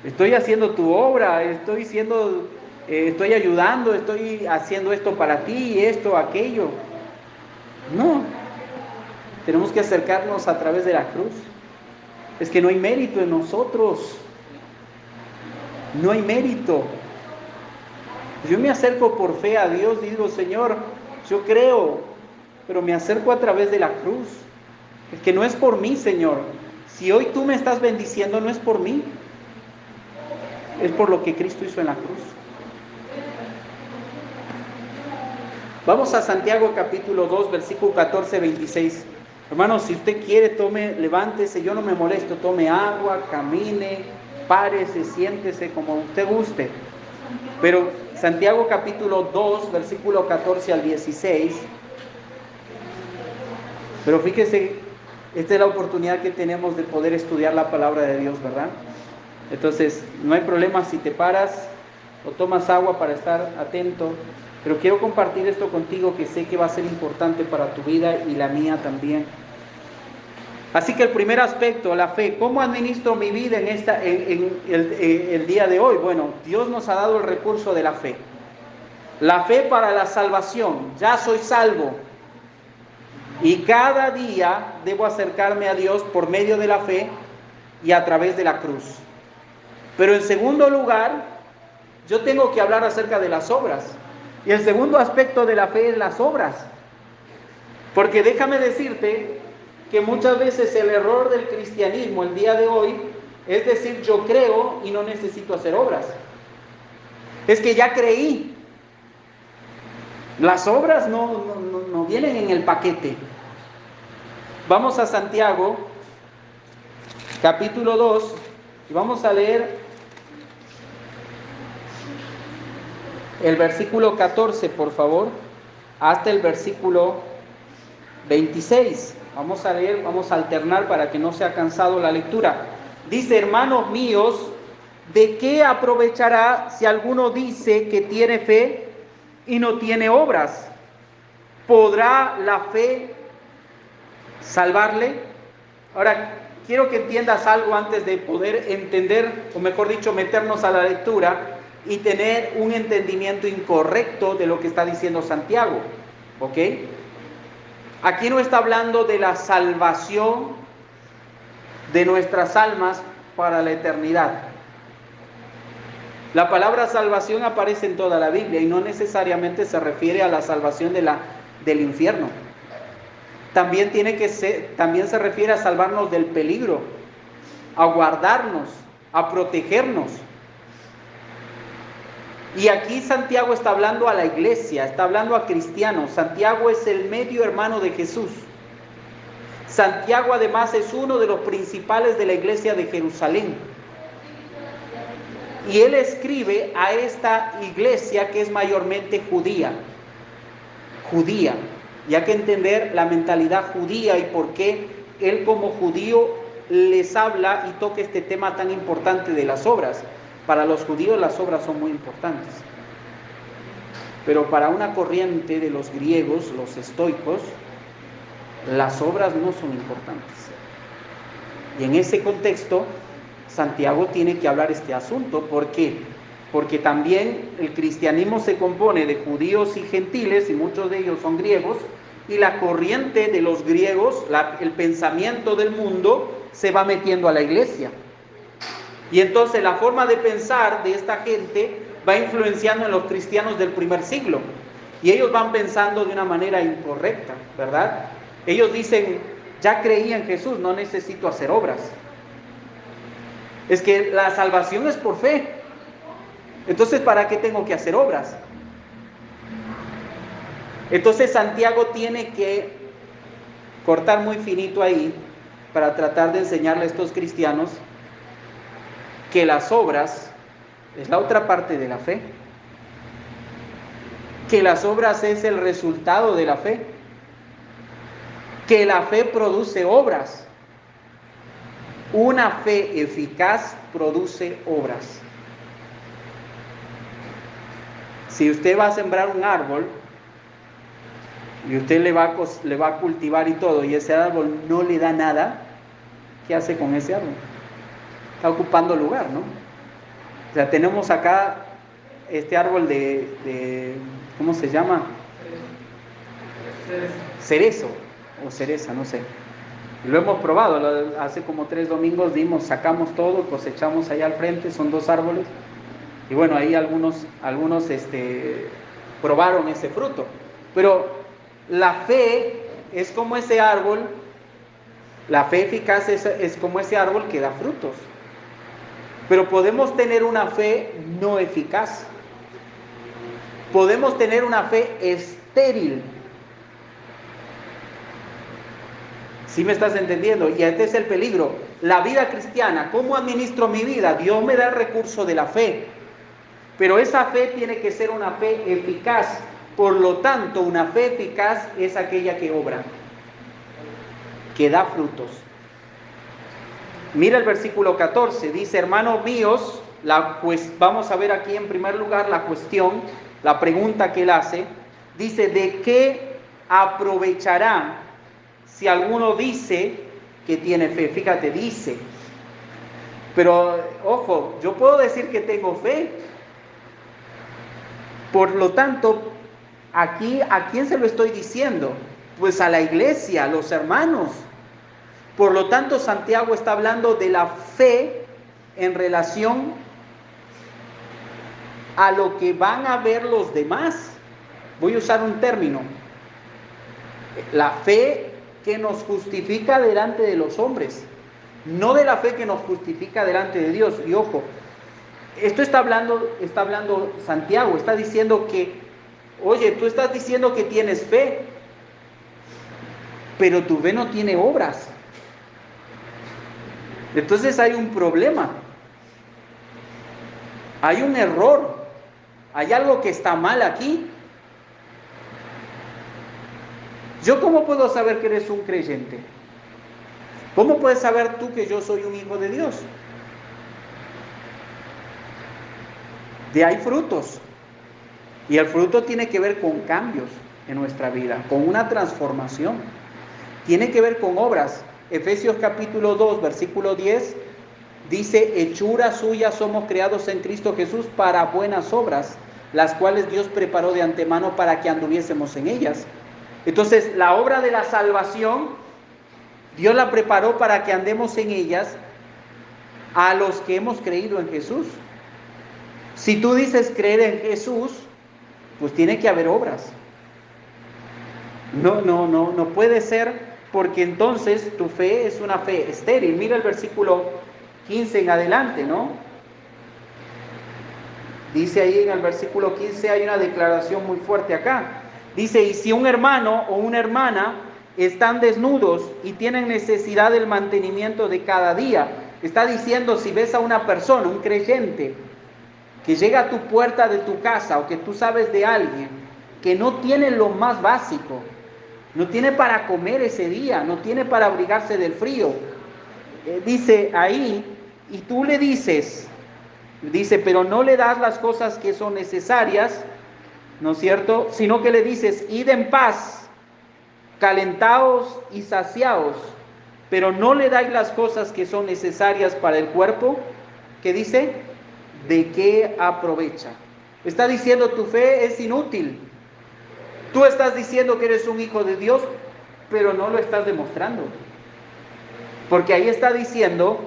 Estoy haciendo tu obra, estoy ayudando, estoy haciendo esto para ti, esto, aquello. No. Tenemos que acercarnos a través de la cruz. Es que no hay mérito en nosotros. No hay mérito. Yo me acerco por fe a Dios, digo, Señor, yo creo, pero me acerco a través de la cruz. Es que no es por mí, Señor. Si hoy tú me estás bendiciendo, no es por mí. Es por lo que Cristo hizo en la cruz. Vamos a Santiago capítulo 2, versículo 14, 26. Hermanos, si usted quiere, levántese, yo no me molesto, tome agua, camine, párese, siéntese como usted guste. Pero Santiago capítulo 2, versículo 14 al 16. Pero fíjese, esta es la oportunidad que tenemos de poder estudiar la palabra de Dios, ¿verdad? Entonces, no hay problema si te paras o tomas agua para estar atento. Pero quiero compartir esto contigo que sé que va a ser importante para tu vida y la mía también. Así que el primer aspecto, la fe. ¿Cómo administro mi vida en el día de hoy? Bueno, Dios nos ha dado el recurso de la fe. La fe para la salvación. Ya soy salvo. Y cada día debo acercarme a Dios por medio de la fe y a través de la cruz. Pero en segundo lugar, yo tengo que hablar acerca de las obras. Y el segundo aspecto de la fe es las obras. Porque déjame decirte que muchas veces el error del cristianismo el día de hoy es decir, yo creo y no necesito hacer obras. Es que ya creí. Las obras no vienen en el paquete. Vamos a Santiago, capítulo 2, y vamos a leer el versículo 14, por favor, hasta el versículo 26. Vamos a leer, vamos a alternar para que no sea cansado la lectura. Dice, hermanos míos, ¿de qué aprovechará si alguno dice que tiene fe y no tiene obras? ¿Podrá la fe salvarle? Ahora, quiero que entiendas algo antes de poder entender, o mejor dicho, meternos a la lectura y tener un entendimiento incorrecto de lo que está diciendo Santiago. ¿Ok? Aquí no está hablando de la salvación de nuestras almas para la eternidad. La palabra salvación aparece en toda la Biblia y no necesariamente se refiere a la salvación del infierno. También se refiere a salvarnos del peligro, a guardarnos, a protegernos. Y aquí Santiago está hablando a la iglesia, está hablando a cristianos. Santiago es el medio hermano de Jesús. Santiago además es uno de los principales de la iglesia de Jerusalén. Y él escribe a esta iglesia que es mayormente judía. Y hay que entender la mentalidad judía y por qué él como judío les habla y toca este tema tan importante de las obras. Para los judíos las obras son muy importantes. Pero para una corriente de los griegos, los estoicos, las obras no son importantes. Y en ese contexto, Santiago tiene que hablar este asunto. ¿Por qué? Porque también el cristianismo se compone de judíos y gentiles, y muchos de ellos son griegos, y la corriente de los griegos, el pensamiento del mundo, se va metiendo a la iglesia. Y entonces la forma de pensar de esta gente va influenciando en los cristianos del primer siglo. Y ellos van pensando de una manera incorrecta, ¿verdad? Ellos dicen, ya creí en Jesús, no necesito hacer obras. Es que la salvación es por fe. Entonces, ¿para qué tengo que hacer obras? Entonces Santiago tiene que cortar muy finito ahí para tratar de enseñarle a estos cristianos que las obras es la otra parte de la fe, que las obras es el resultado de la fe, que la fe produce obras. Una fe eficaz produce obras. Si usted va a sembrar un árbol y usted le va a cultivar y todo, y ese árbol no le da nada, ¿qué hace con ese árbol? Está ocupando lugar, ¿no? O sea, tenemos acá este árbol de ¿cómo se llama? Cerezo o cereza, no sé. Y lo hemos probado, hace como 3 domingos sacamos todo, cosechamos allá al frente, son 2 árboles. Y bueno, ahí algunos probaron ese fruto. Pero la fe es como ese árbol, la fe eficaz es como ese árbol que da frutos. Pero podemos tener una fe no eficaz. Podemos tener una fe estéril. ¿Sí me estás entendiendo? Y este es el peligro. la vida cristiana, ¿cómo administro mi vida? Dios me da el recurso de la fe, pero esa fe tiene que ser una fe eficaz. Por lo tanto, una fe eficaz es aquella que obra, que da frutos. Mira el versículo 14, dice: hermanos míos, pues vamos a ver aquí en primer lugar la cuestión, la pregunta que él hace. Dice: ¿de qué aprovechará si alguno dice que tiene fe? Fíjate, dice. Pero, ojo, yo puedo decir que tengo fe. Por lo tanto, aquí, ¿a quién se lo estoy diciendo? Pues a la iglesia, a los hermanos. Por lo tanto, Santiago está hablando de la fe en relación a lo que van a ver los demás. Voy a usar un término. La fe que nos justifica delante de los hombres, no de la fe que nos justifica delante de Dios. Y ojo, esto está hablando Santiago, está diciendo que, oye, tú estás diciendo que tienes fe, pero tu fe no tiene obras. Entonces hay un problema, hay un error, hay algo que está mal aquí. ¿Yo cómo puedo saber que eres un creyente? ¿Cómo puedes saber tú que yo soy un hijo de Dios? De ahí frutos. Y el fruto tiene que ver con cambios en nuestra vida, con una transformación. Tiene que ver con obras. Efesios capítulo 2, versículo 10, dice: hechura suya somos creados en Cristo Jesús para buenas obras, las cuales Dios preparó de antemano para que anduviésemos en ellas. Entonces, la obra de la salvación, Dios la preparó para que andemos en ellas a los que hemos creído en Jesús. Si tú dices creer en Jesús, pues tiene que haber obras. No puede ser, porque entonces tu fe es una fe estéril. Mira el versículo 15 en adelante, ¿no? Dice ahí en el versículo 15, hay una declaración muy fuerte acá. Dice: y si un hermano o una hermana están desnudos y tienen necesidad del mantenimiento de cada día. Está diciendo, si ves a una persona, un creyente, que llega a tu puerta de tu casa, o que tú sabes de alguien que no tiene lo más básico, no tiene para comer ese día, no tiene para abrigarse del frío, dice ahí, y tú le dices, pero no le das las cosas que son necesarias, ¿no es cierto? Sino que le dices: id en paz, calentaos y saciaos, pero no le dais las cosas que son necesarias para el cuerpo. ¿Qué dice? ¿De qué aprovecha? Está diciendo, tu fe es inútil. Tú estás diciendo que eres un hijo de Dios, pero no lo estás demostrando. Porque ahí está diciendo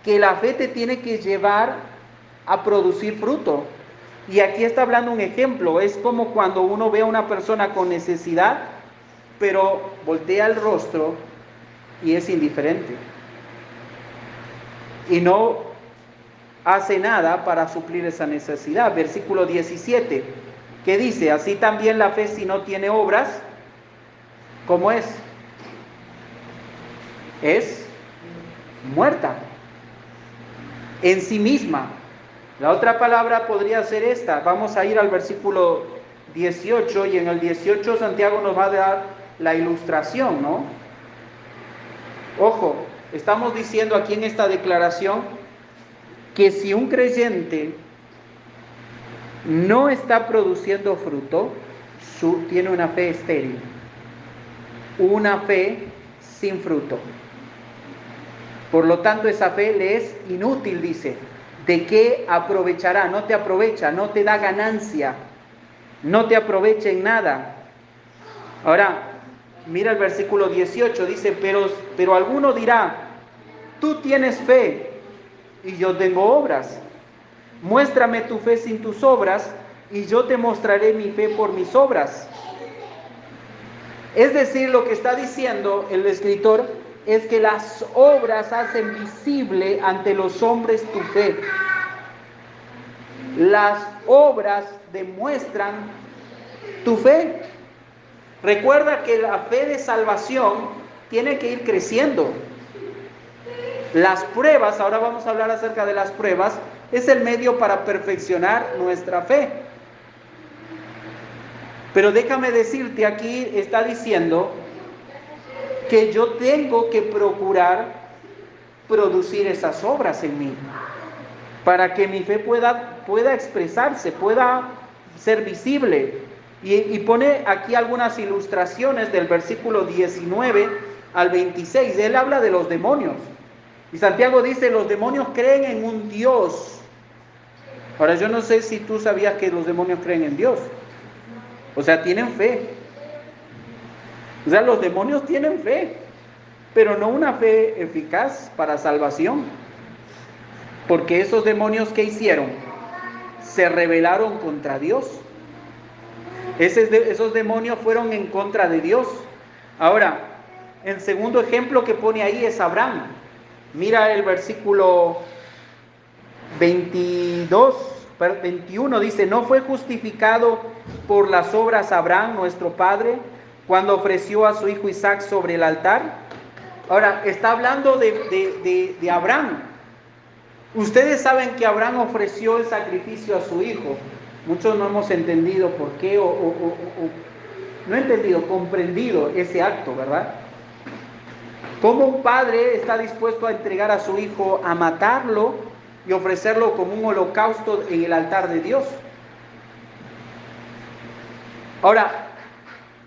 que la fe te tiene que llevar a producir fruto. Y aquí está hablando un ejemplo. Es como cuando uno ve a una persona con necesidad, pero voltea el rostro y es indiferente. Y no hace nada para suplir esa necesidad. Versículo 17, que dice: así también la fe, si no tiene obras, ¿cómo es? Es muerta en sí misma. La otra palabra podría ser esta. Vamos a ir al versículo 18, y en el 18 Santiago nos va a dar la ilustración, ¿no? Ojo, estamos diciendo aquí en esta declaración que si un creyente no está produciendo fruto, tiene una fe estéril, una fe sin fruto. Por lo tanto, esa fe le es inútil, dice. ¿De qué aprovechará? No te aprovecha, no te da ganancia, no te aprovecha en nada. Ahora, mira el versículo 18, dice: pero alguno dirá: tú tienes fe y yo tengo obras. Muéstrame tu fe sin tus obras, y yo te mostraré mi fe por mis obras. Es decir, lo que está diciendo el escritor es que las obras hacen visible ante los hombres tu fe. Las obras demuestran tu fe. Recuerda que la fe de salvación tiene que ir creciendo. Las pruebas, ahora vamos a hablar acerca de las pruebas, es el medio para perfeccionar nuestra fe. Pero déjame decirte, aquí está diciendo que yo tengo que procurar producir esas obras en mí, para que mi fe pueda expresarse, pueda ser visible. Y pone aquí algunas ilustraciones del versículo 19 al 26. Él habla de los demonios. Y Santiago dice, los demonios creen en un Dios. Ahora, yo no sé si tú sabías que los demonios creen en Dios. O sea, tienen fe. O sea, los demonios tienen fe, pero no una fe eficaz para salvación. Porque esos demonios, ¿qué hicieron? Se rebelaron contra Dios. Esos demonios fueron en contra de Dios. Ahora, el segundo ejemplo que pone ahí es Abraham. Mira el versículo 21, dice, ¿no fue justificado por las obras Abraham, nuestro padre, cuando ofreció a su hijo Isaac sobre el altar? Ahora, está hablando de Abraham. Ustedes saben que Abraham ofreció el sacrificio a su hijo. Muchos no hemos entendido por qué, no comprendido ese acto, ¿verdad? ¿Cómo un padre está dispuesto a entregar a su hijo, a matarlo y ofrecerlo como un holocausto en el altar de Dios? Ahora,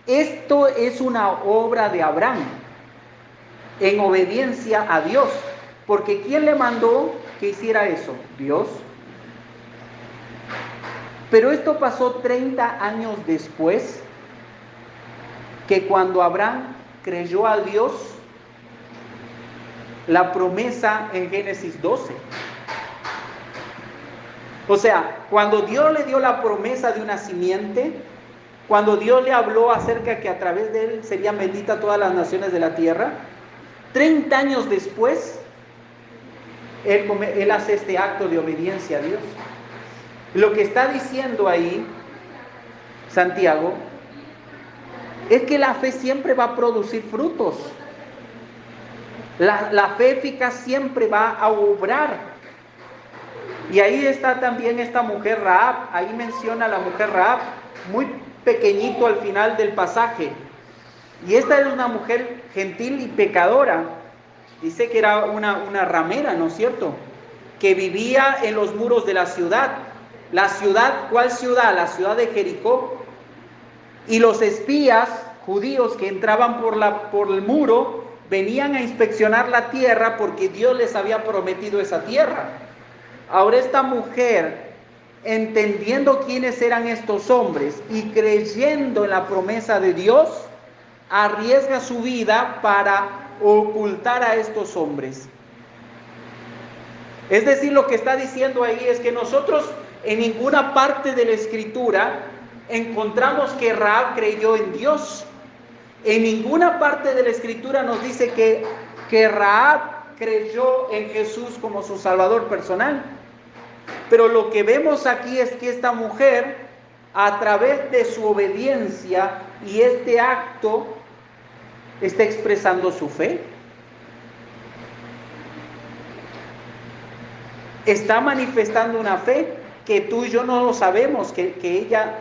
esto es una obra de Abraham en obediencia a Dios, porque ¿quién le mandó que hiciera eso? Dios. Pero esto pasó 30 años después, que cuando Abraham creyó a Dios, la promesa en Génesis 12. O sea, cuando Dios le dio la promesa de una simiente, cuando Dios le habló acerca de que a través de él serían benditas todas las naciones de la tierra, 30 años después, él hace este acto de obediencia a Dios. Lo que está diciendo ahí Santiago es que la fe siempre va a producir frutos. La fe eficaz siempre va a obrar. Y ahí está también esta mujer Rahab. Ahí menciona a la mujer Rahab, muy pequeñito al final del pasaje. Y esta era una mujer gentil y pecadora. Dice que era una ramera, ¿no es cierto? Que vivía en los muros de la ciudad. La ciudad, ¿cuál ciudad? La ciudad de Jericó. Y los espías judíos que entraban por el muro venían a inspeccionar la tierra porque Dios les había prometido esa tierra. Ahora esta mujer, entendiendo quiénes eran estos hombres y creyendo en la promesa de Dios, arriesga su vida para ocultar a estos hombres. Es decir, lo que está diciendo ahí es que nosotros en ninguna parte de la Escritura encontramos que Rahab creyó en Dios. En ninguna parte de la Escritura nos dice que Rahab creyó en Jesús como su Salvador personal. Pero lo que vemos aquí es que esta mujer, a través de su obediencia y este acto, está expresando su fe. Está manifestando una fe que tú y yo no lo sabemos, que ella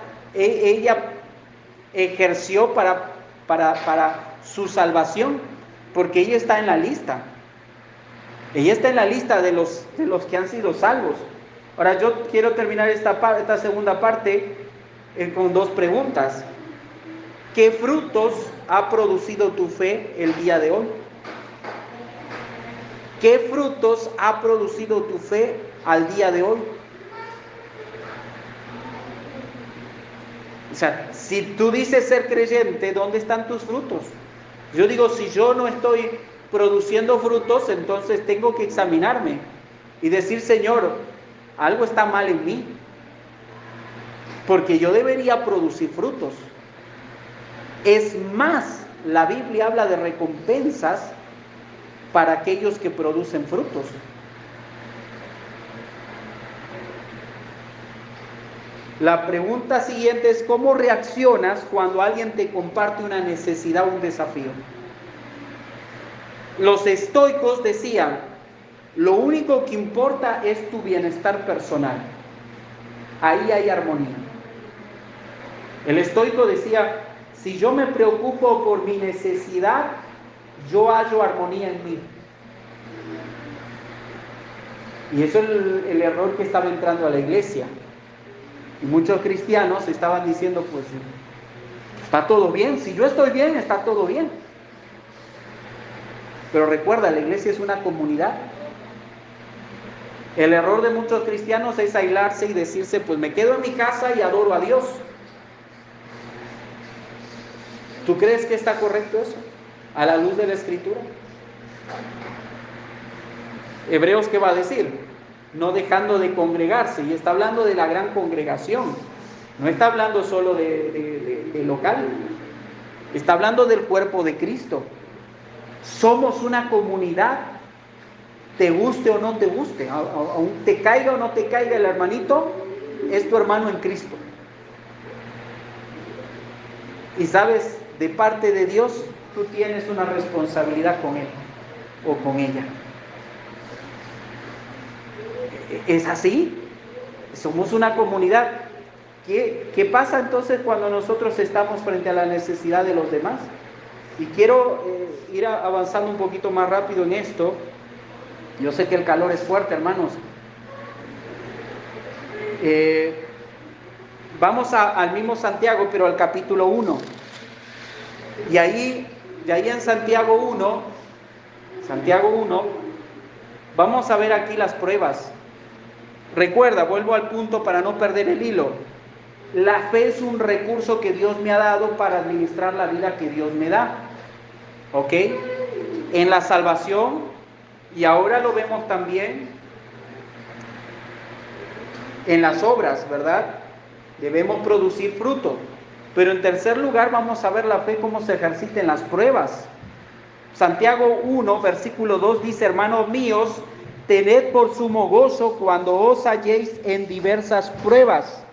ejerció para su salvación, porque ella está en la lista. Ella está en la lista de los que han sido salvos. Ahora yo quiero terminar esta segunda parte con dos preguntas. ¿Qué frutos ha producido tu fe el día de hoy? ¿Qué frutos ha producido tu fe al día de hoy? O sea, si tú dices ser creyente, ¿dónde están tus frutos? Yo digo, si yo no estoy produciendo frutos, entonces tengo que examinarme y decir, Señor, algo está mal en mí, porque yo debería producir frutos. Es más, la Biblia habla de recompensas para aquellos que producen frutos. La pregunta siguiente es, ¿cómo reaccionas cuando alguien te comparte una necesidad o un desafío? Los estoicos decían, Lo único que importa es tu bienestar personal. Ahí hay armonía. El estoico decía, si yo me preocupo por mi necesidad, yo hallo armonía en mí. Y eso es el error que estaba entrando a la iglesia. Y muchos cristianos estaban diciendo, pues, está todo bien, si yo estoy bien, está todo bien. Pero recuerda, la iglesia es una comunidad. El error de muchos cristianos es aislarse y decirse, pues me quedo en mi casa y adoro a Dios. ¿Tú crees que está correcto eso? A la luz de la Escritura. Hebreos, ¿qué va a decir? No dejando de congregarse, y está hablando de la gran congregación. No está hablando solo de local. Está hablando del cuerpo de Cristo. Somos una comunidad. Te guste o no te guste, aun te caiga o no te caiga el hermanito, es tu hermano en Cristo. Y sabes, de parte de Dios, tú tienes una responsabilidad con él o con ella. Es así, somos una comunidad. ¿Qué pasa entonces cuando nosotros estamos frente a la necesidad de los demás? Y quiero ir avanzando un poquito más rápido en esto. Yo sé que el calor es fuerte, hermanos. Vamos al mismo Santiago, pero al capítulo 1. Y ahí en Santiago 1, vamos a ver aquí las pruebas. Recuerda, vuelvo al punto para no perder el hilo. La fe es un recurso que Dios me ha dado para administrar la vida que Dios me da. ¿Ok? En la salvación. Y ahora lo vemos también en las obras, ¿verdad? Debemos producir fruto. Pero en tercer lugar vamos a ver la fe cómo se ejercita en las pruebas. Santiago 1, versículo 2 dice, hermanos míos, tened por sumo gozo cuando os halléis en diversas pruebas,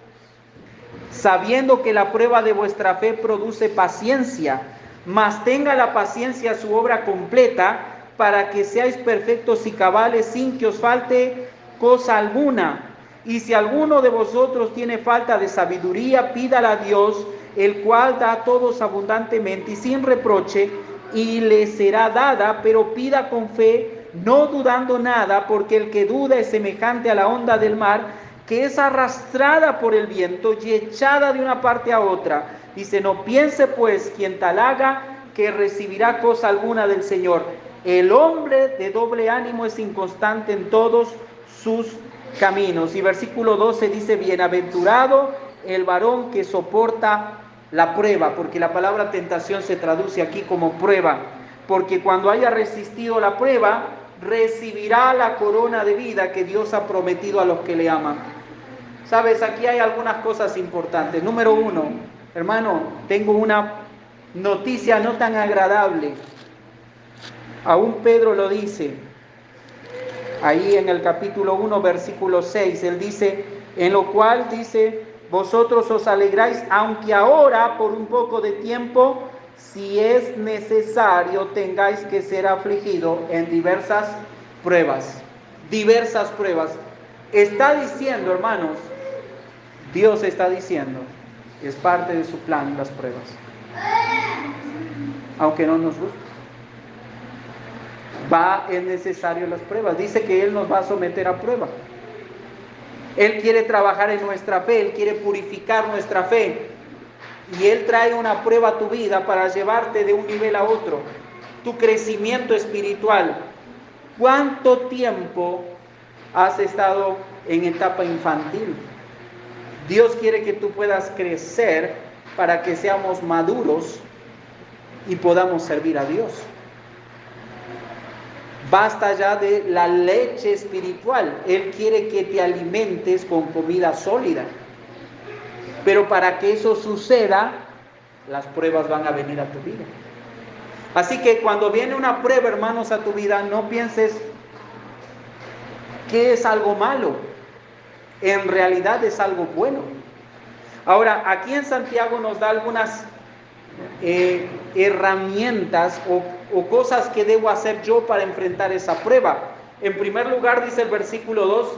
sabiendo que la prueba de vuestra fe produce paciencia, mas tenga la paciencia su obra completa, para que seáis perfectos y cabales sin que os falte cosa alguna. Y si alguno de vosotros tiene falta de sabiduría, pídala a Dios, el cual da a todos abundantemente y sin reproche, y le será dada, pero pida con fe, no dudando nada, porque el que duda es semejante a la onda del mar, que es arrastrada por el viento y echada de una parte a otra. Dice, no piense pues quien tal haga, que recibirá cosa alguna del Señor. El hombre de doble ánimo es inconstante en todos sus caminos. Y versículo 12 dice, bienaventurado el varón que soporta la prueba, porque la palabra tentación se traduce aquí como prueba, porque cuando haya resistido la prueba, recibirá la corona de vida que Dios ha prometido a los que le aman. Sabes, aquí hay algunas cosas importantes. Número 1, hermano, tengo una noticia no tan agradable. Aún Pedro lo dice, ahí en el capítulo 1, versículo 6, él dice, en lo cual dice, vosotros os alegráis, aunque ahora por un poco de tiempo, si es necesario, tengáis que ser afligido en diversas pruebas. Diversas pruebas. Está diciendo, hermanos, Dios está diciendo, es parte de su plan las pruebas. Aunque no nos guste. Es necesario las pruebas. Dice que Él nos va a someter a prueba. Él quiere trabajar en nuestra fe, Él quiere purificar nuestra fe. Y Él trae una prueba a tu vida para llevarte de un nivel a otro. Tu crecimiento espiritual. ¿Cuánto tiempo has estado en etapa infantil? Dios quiere que tú puedas crecer para que seamos maduros y podamos servir a Dios. Basta ya de la leche espiritual. Él quiere que te alimentes con comida sólida. Pero para que eso suceda, las pruebas van a venir a tu vida. Así que cuando viene una prueba, hermanos, a tu vida, no pienses que es algo malo. En realidad es algo bueno. Ahora, aquí en Santiago nos da algunas herramientas o cosas que debo hacer yo para enfrentar esa prueba. En primer lugar, dice el versículo 2,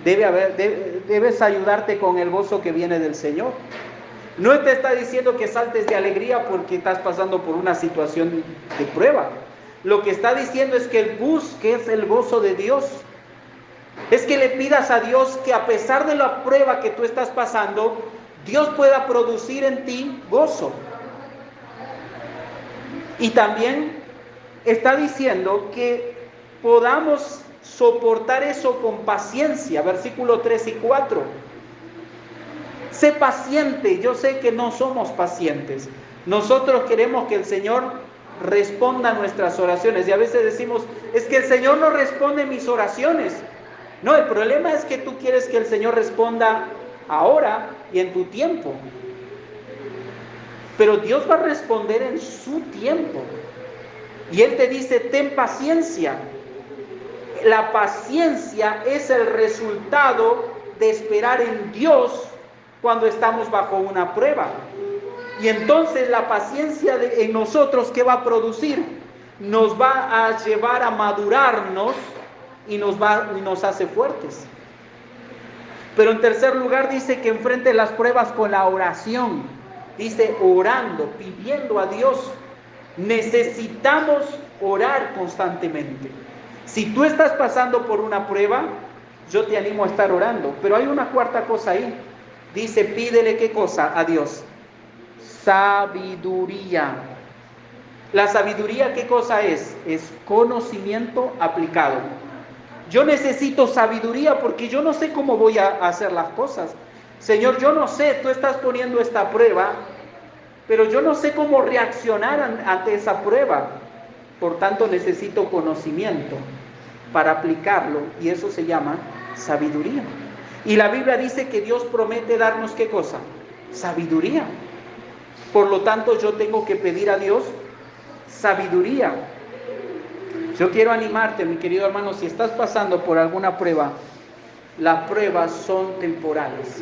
debes ayudarte con el gozo que viene del Señor. No te está diciendo que saltes de alegría porque estás pasando por una situación de prueba. Lo que está diciendo es que busques el gozo de Dios. Es que le pidas a Dios que a pesar de la prueba que tú estás pasando, Dios pueda producir en ti gozo. Y también está diciendo que podamos soportar eso con paciencia. Versículo 3 y 4. Sé paciente. Yo sé que no somos pacientes. Nosotros queremos que el Señor responda a nuestras oraciones. Y a veces decimos, es que el Señor no responde mis oraciones. No, el problema es que tú quieres que el Señor responda ahora y en tu tiempo. Pero Dios va a responder en su tiempo. Y Él te dice, ten paciencia. La paciencia es el resultado de esperar en Dios cuando estamos bajo una prueba. Y entonces la paciencia en nosotros, ¿qué va a producir? Nos va a llevar a madurarnos y nos hace fuertes. Pero en tercer lugar dice que enfrente las pruebas con la oración. Dice orando, pidiendo a Dios. Necesitamos orar constantemente. Si tú estás pasando por una prueba, yo te animo a estar orando. Pero hay una cuarta cosa ahí. Dice, pídele ¿qué cosa? A Dios. Sabiduría. La sabiduría, ¿qué cosa es? Es conocimiento aplicado. Yo necesito sabiduría porque yo no sé cómo voy a hacer las cosas. Señor, yo no sé, tú estás poniendo esta prueba, pero yo no sé cómo reaccionar ante esa prueba. Por tanto, necesito conocimiento para aplicarlo y eso se llama sabiduría. Y la Biblia dice que Dios promete darnos ¿qué cosa? Sabiduría. Por lo tanto, yo tengo que pedir a Dios sabiduría. Yo quiero animarte, mi querido hermano, si estás pasando por alguna prueba, las pruebas son temporales.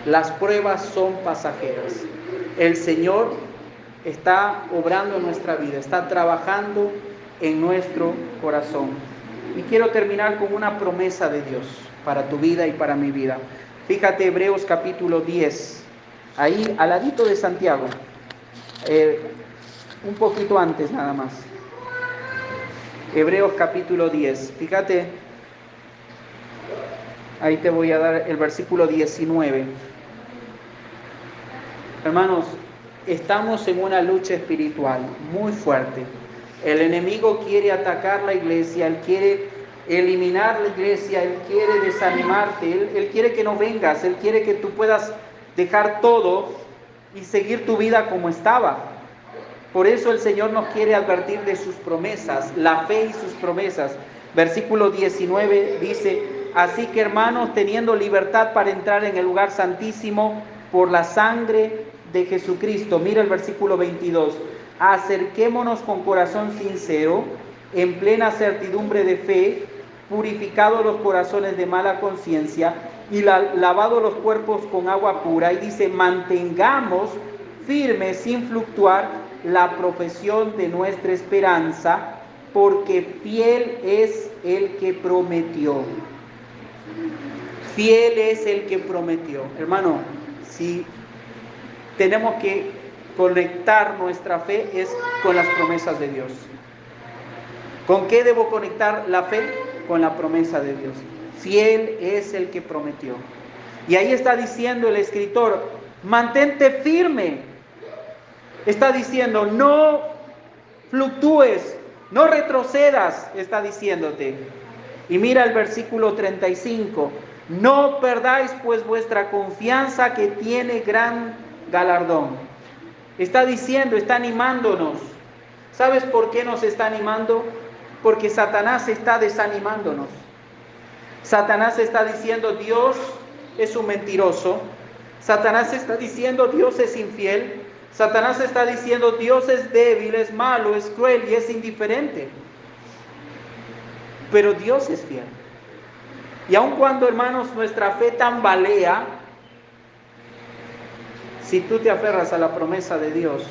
Las pruebas son pasajeras. El Señor está obrando en nuestra vida, está trabajando en nuestro corazón. Y quiero terminar con una promesa de Dios para tu vida y para mi vida. Fíjate, Hebreos capítulo 10, ahí al ladito de Santiago, un poquito antes nada más. Hebreos capítulo 10, fíjate, ahí te voy a dar el versículo 19. Hermanos, estamos en una lucha espiritual muy fuerte. El enemigo quiere atacar la iglesia, él quiere eliminar la iglesia, él quiere desanimarte, él quiere que no vengas, él quiere que tú puedas dejar todo y seguir tu vida como estaba. Por eso el Señor nos quiere advertir de sus promesas, la fe y sus promesas. Versículo 19 dice, así que hermanos, teniendo libertad para entrar en el lugar santísimo por la sangre de Jesucristo. Mira el versículo 22. Acerquémonos con corazón sincero, en plena certidumbre de fe, purificados los corazones de mala conciencia y lavados los cuerpos con agua pura. Y dice, mantengamos firme sin fluctuar la profesión de nuestra esperanza, porque fiel es el que prometió. Fiel es el que prometió. Hermano, si tenemos que conectar nuestra fe es con las promesas de Dios. ¿Con qué debo conectar la fe? Con la promesa de Dios. Fiel es el que prometió. Y ahí está diciendo el escritor, mantente firme. Está diciendo, no fluctúes, no retrocedas, está diciéndote. Y mira el versículo 35. No perdáis pues vuestra confianza que tiene gran galardón. Está diciendo, está animándonos. ¿Sabes por qué nos está animando? Porque Satanás está desanimándonos. Satanás está diciendo, Dios es un mentiroso. Satanás está diciendo, Dios es infiel. Satanás está diciendo, Dios es débil, es malo, es cruel y es indiferente. Pero Dios es fiel. Y aun cuando, hermanos, nuestra fe tambalea, si tú te aferras a la promesa de Dios,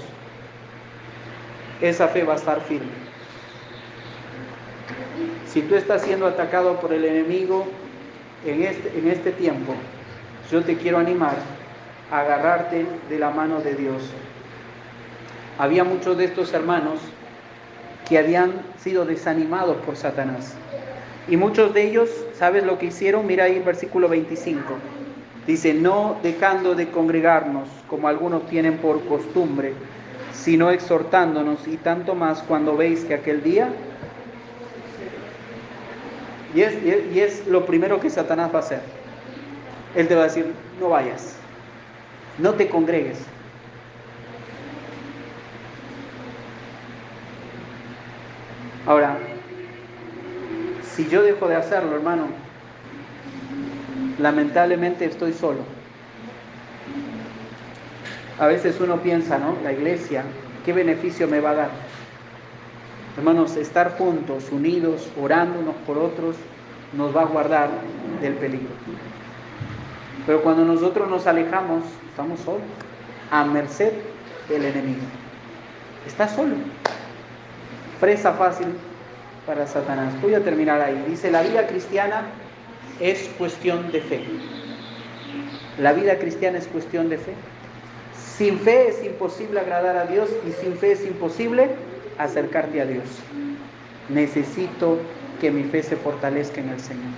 esa fe va a estar firme. Si tú estás siendo atacado por el enemigo en este tiempo, yo te quiero animar a agarrarte de la mano de Dios. Había muchos de estos hermanos que habían sido desanimados por Satanás. Y muchos de ellos, ¿sabes lo que hicieron? Mira ahí el versículo 25. Dice, no dejando de congregarnos, como algunos tienen por costumbre, sino exhortándonos, y tanto más cuando veis que aquel día... Y es lo primero que Satanás va a hacer. Él te va a decir, no vayas, no te congregues. Ahora, si yo dejo de hacerlo, hermano, lamentablemente estoy solo. A veces uno piensa, ¿no? La iglesia, ¿qué beneficio me va a dar? Hermanos, estar juntos, unidos, orando unos por otros, nos va a guardar del peligro. Pero cuando nosotros nos alejamos, estamos solos, a merced del enemigo. Estás solo. Presa fácil para Satanás. Voy a terminar ahí. Dice, la vida cristiana es cuestión de fe. La vida cristiana es cuestión de fe. Sin fe es imposible agradar a Dios y sin fe es imposible acercarte a Dios. Necesito que mi fe se fortalezca en el Señor.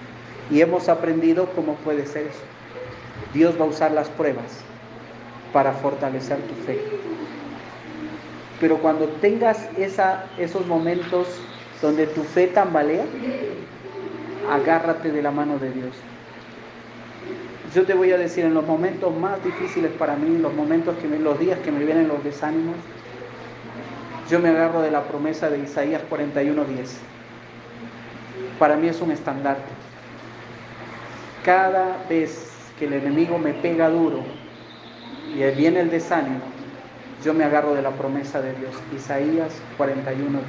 Y hemos aprendido cómo puede ser eso. Dios va a usar las pruebas para fortalecer tu fe. Pero cuando tengas esos momentos donde tu fe tambalea, agárrate de la mano de Dios. Yo te voy a decir, en los momentos más difíciles para mí, los días que me vienen los desánimos, yo me agarro de la promesa de Isaías 41:10. Para mí es un estandarte. Cada vez que el enemigo me pega duro y viene el desánimo, yo me agarro de la promesa de Dios. Isaías 41:10.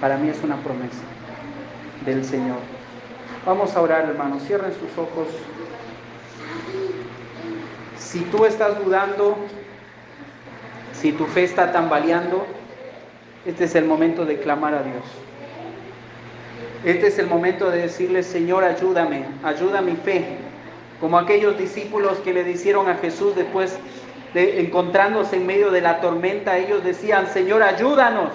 Para mí es una promesa del Señor. Vamos a orar, hermanos. Cierren sus ojos. Si tú estás dudando, si tu fe está tambaleando, este es el momento de clamar a Dios. Este es el momento de decirle, Señor, ayúdame, ayuda mi fe. Como aquellos discípulos que le dijeron a Jesús después de encontrándose en medio de la tormenta, ellos decían, Señor, ayúdanos.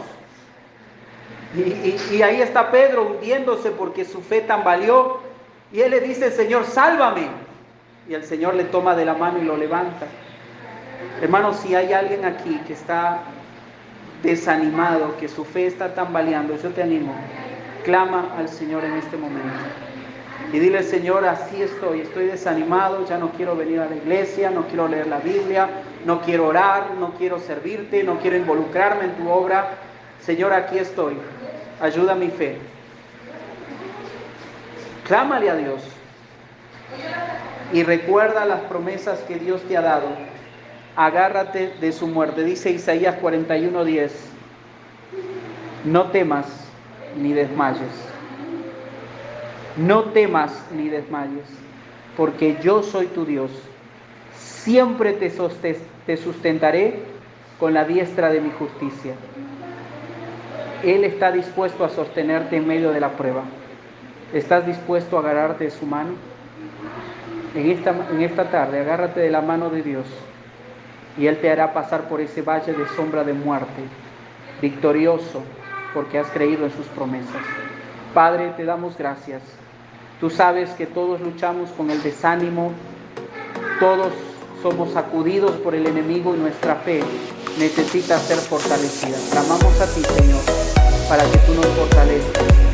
Y ahí está Pedro hundiéndose porque su fe tambaleó. Y él le dice, Señor, sálvame. Y el Señor le toma de la mano y lo levanta. Hermanos, si hay alguien aquí que está desanimado, que su fe está tambaleando, yo te animo, clama al Señor en este momento. Y dile, Señor, así estoy desanimado, ya no quiero venir a la iglesia, no quiero leer la Biblia, no quiero orar, no quiero servirte, no quiero involucrarme en tu obra. Señor, aquí estoy, ayuda mi fe. Clámale a Dios y recuerda las promesas que Dios te ha dado. Agárrate de su muerte. Dice Isaías 41:10, no temas ni desmayes. No temas ni desmayes, porque yo soy tu Dios. Siempre te sustentaré con la diestra de mi justicia. Él está dispuesto a sostenerte en medio de la prueba. ¿Estás dispuesto a agarrarte de su mano? En esta tarde, agárrate de la mano de Dios y Él te hará pasar por ese valle de sombra de muerte, victorioso, porque has creído en sus promesas. Padre, te damos gracias. Tú sabes que todos luchamos con el desánimo, todos somos sacudidos por el enemigo y nuestra fe necesita ser fortalecida. Clamamos a ti, Señor, para que tú nos fortalezcas.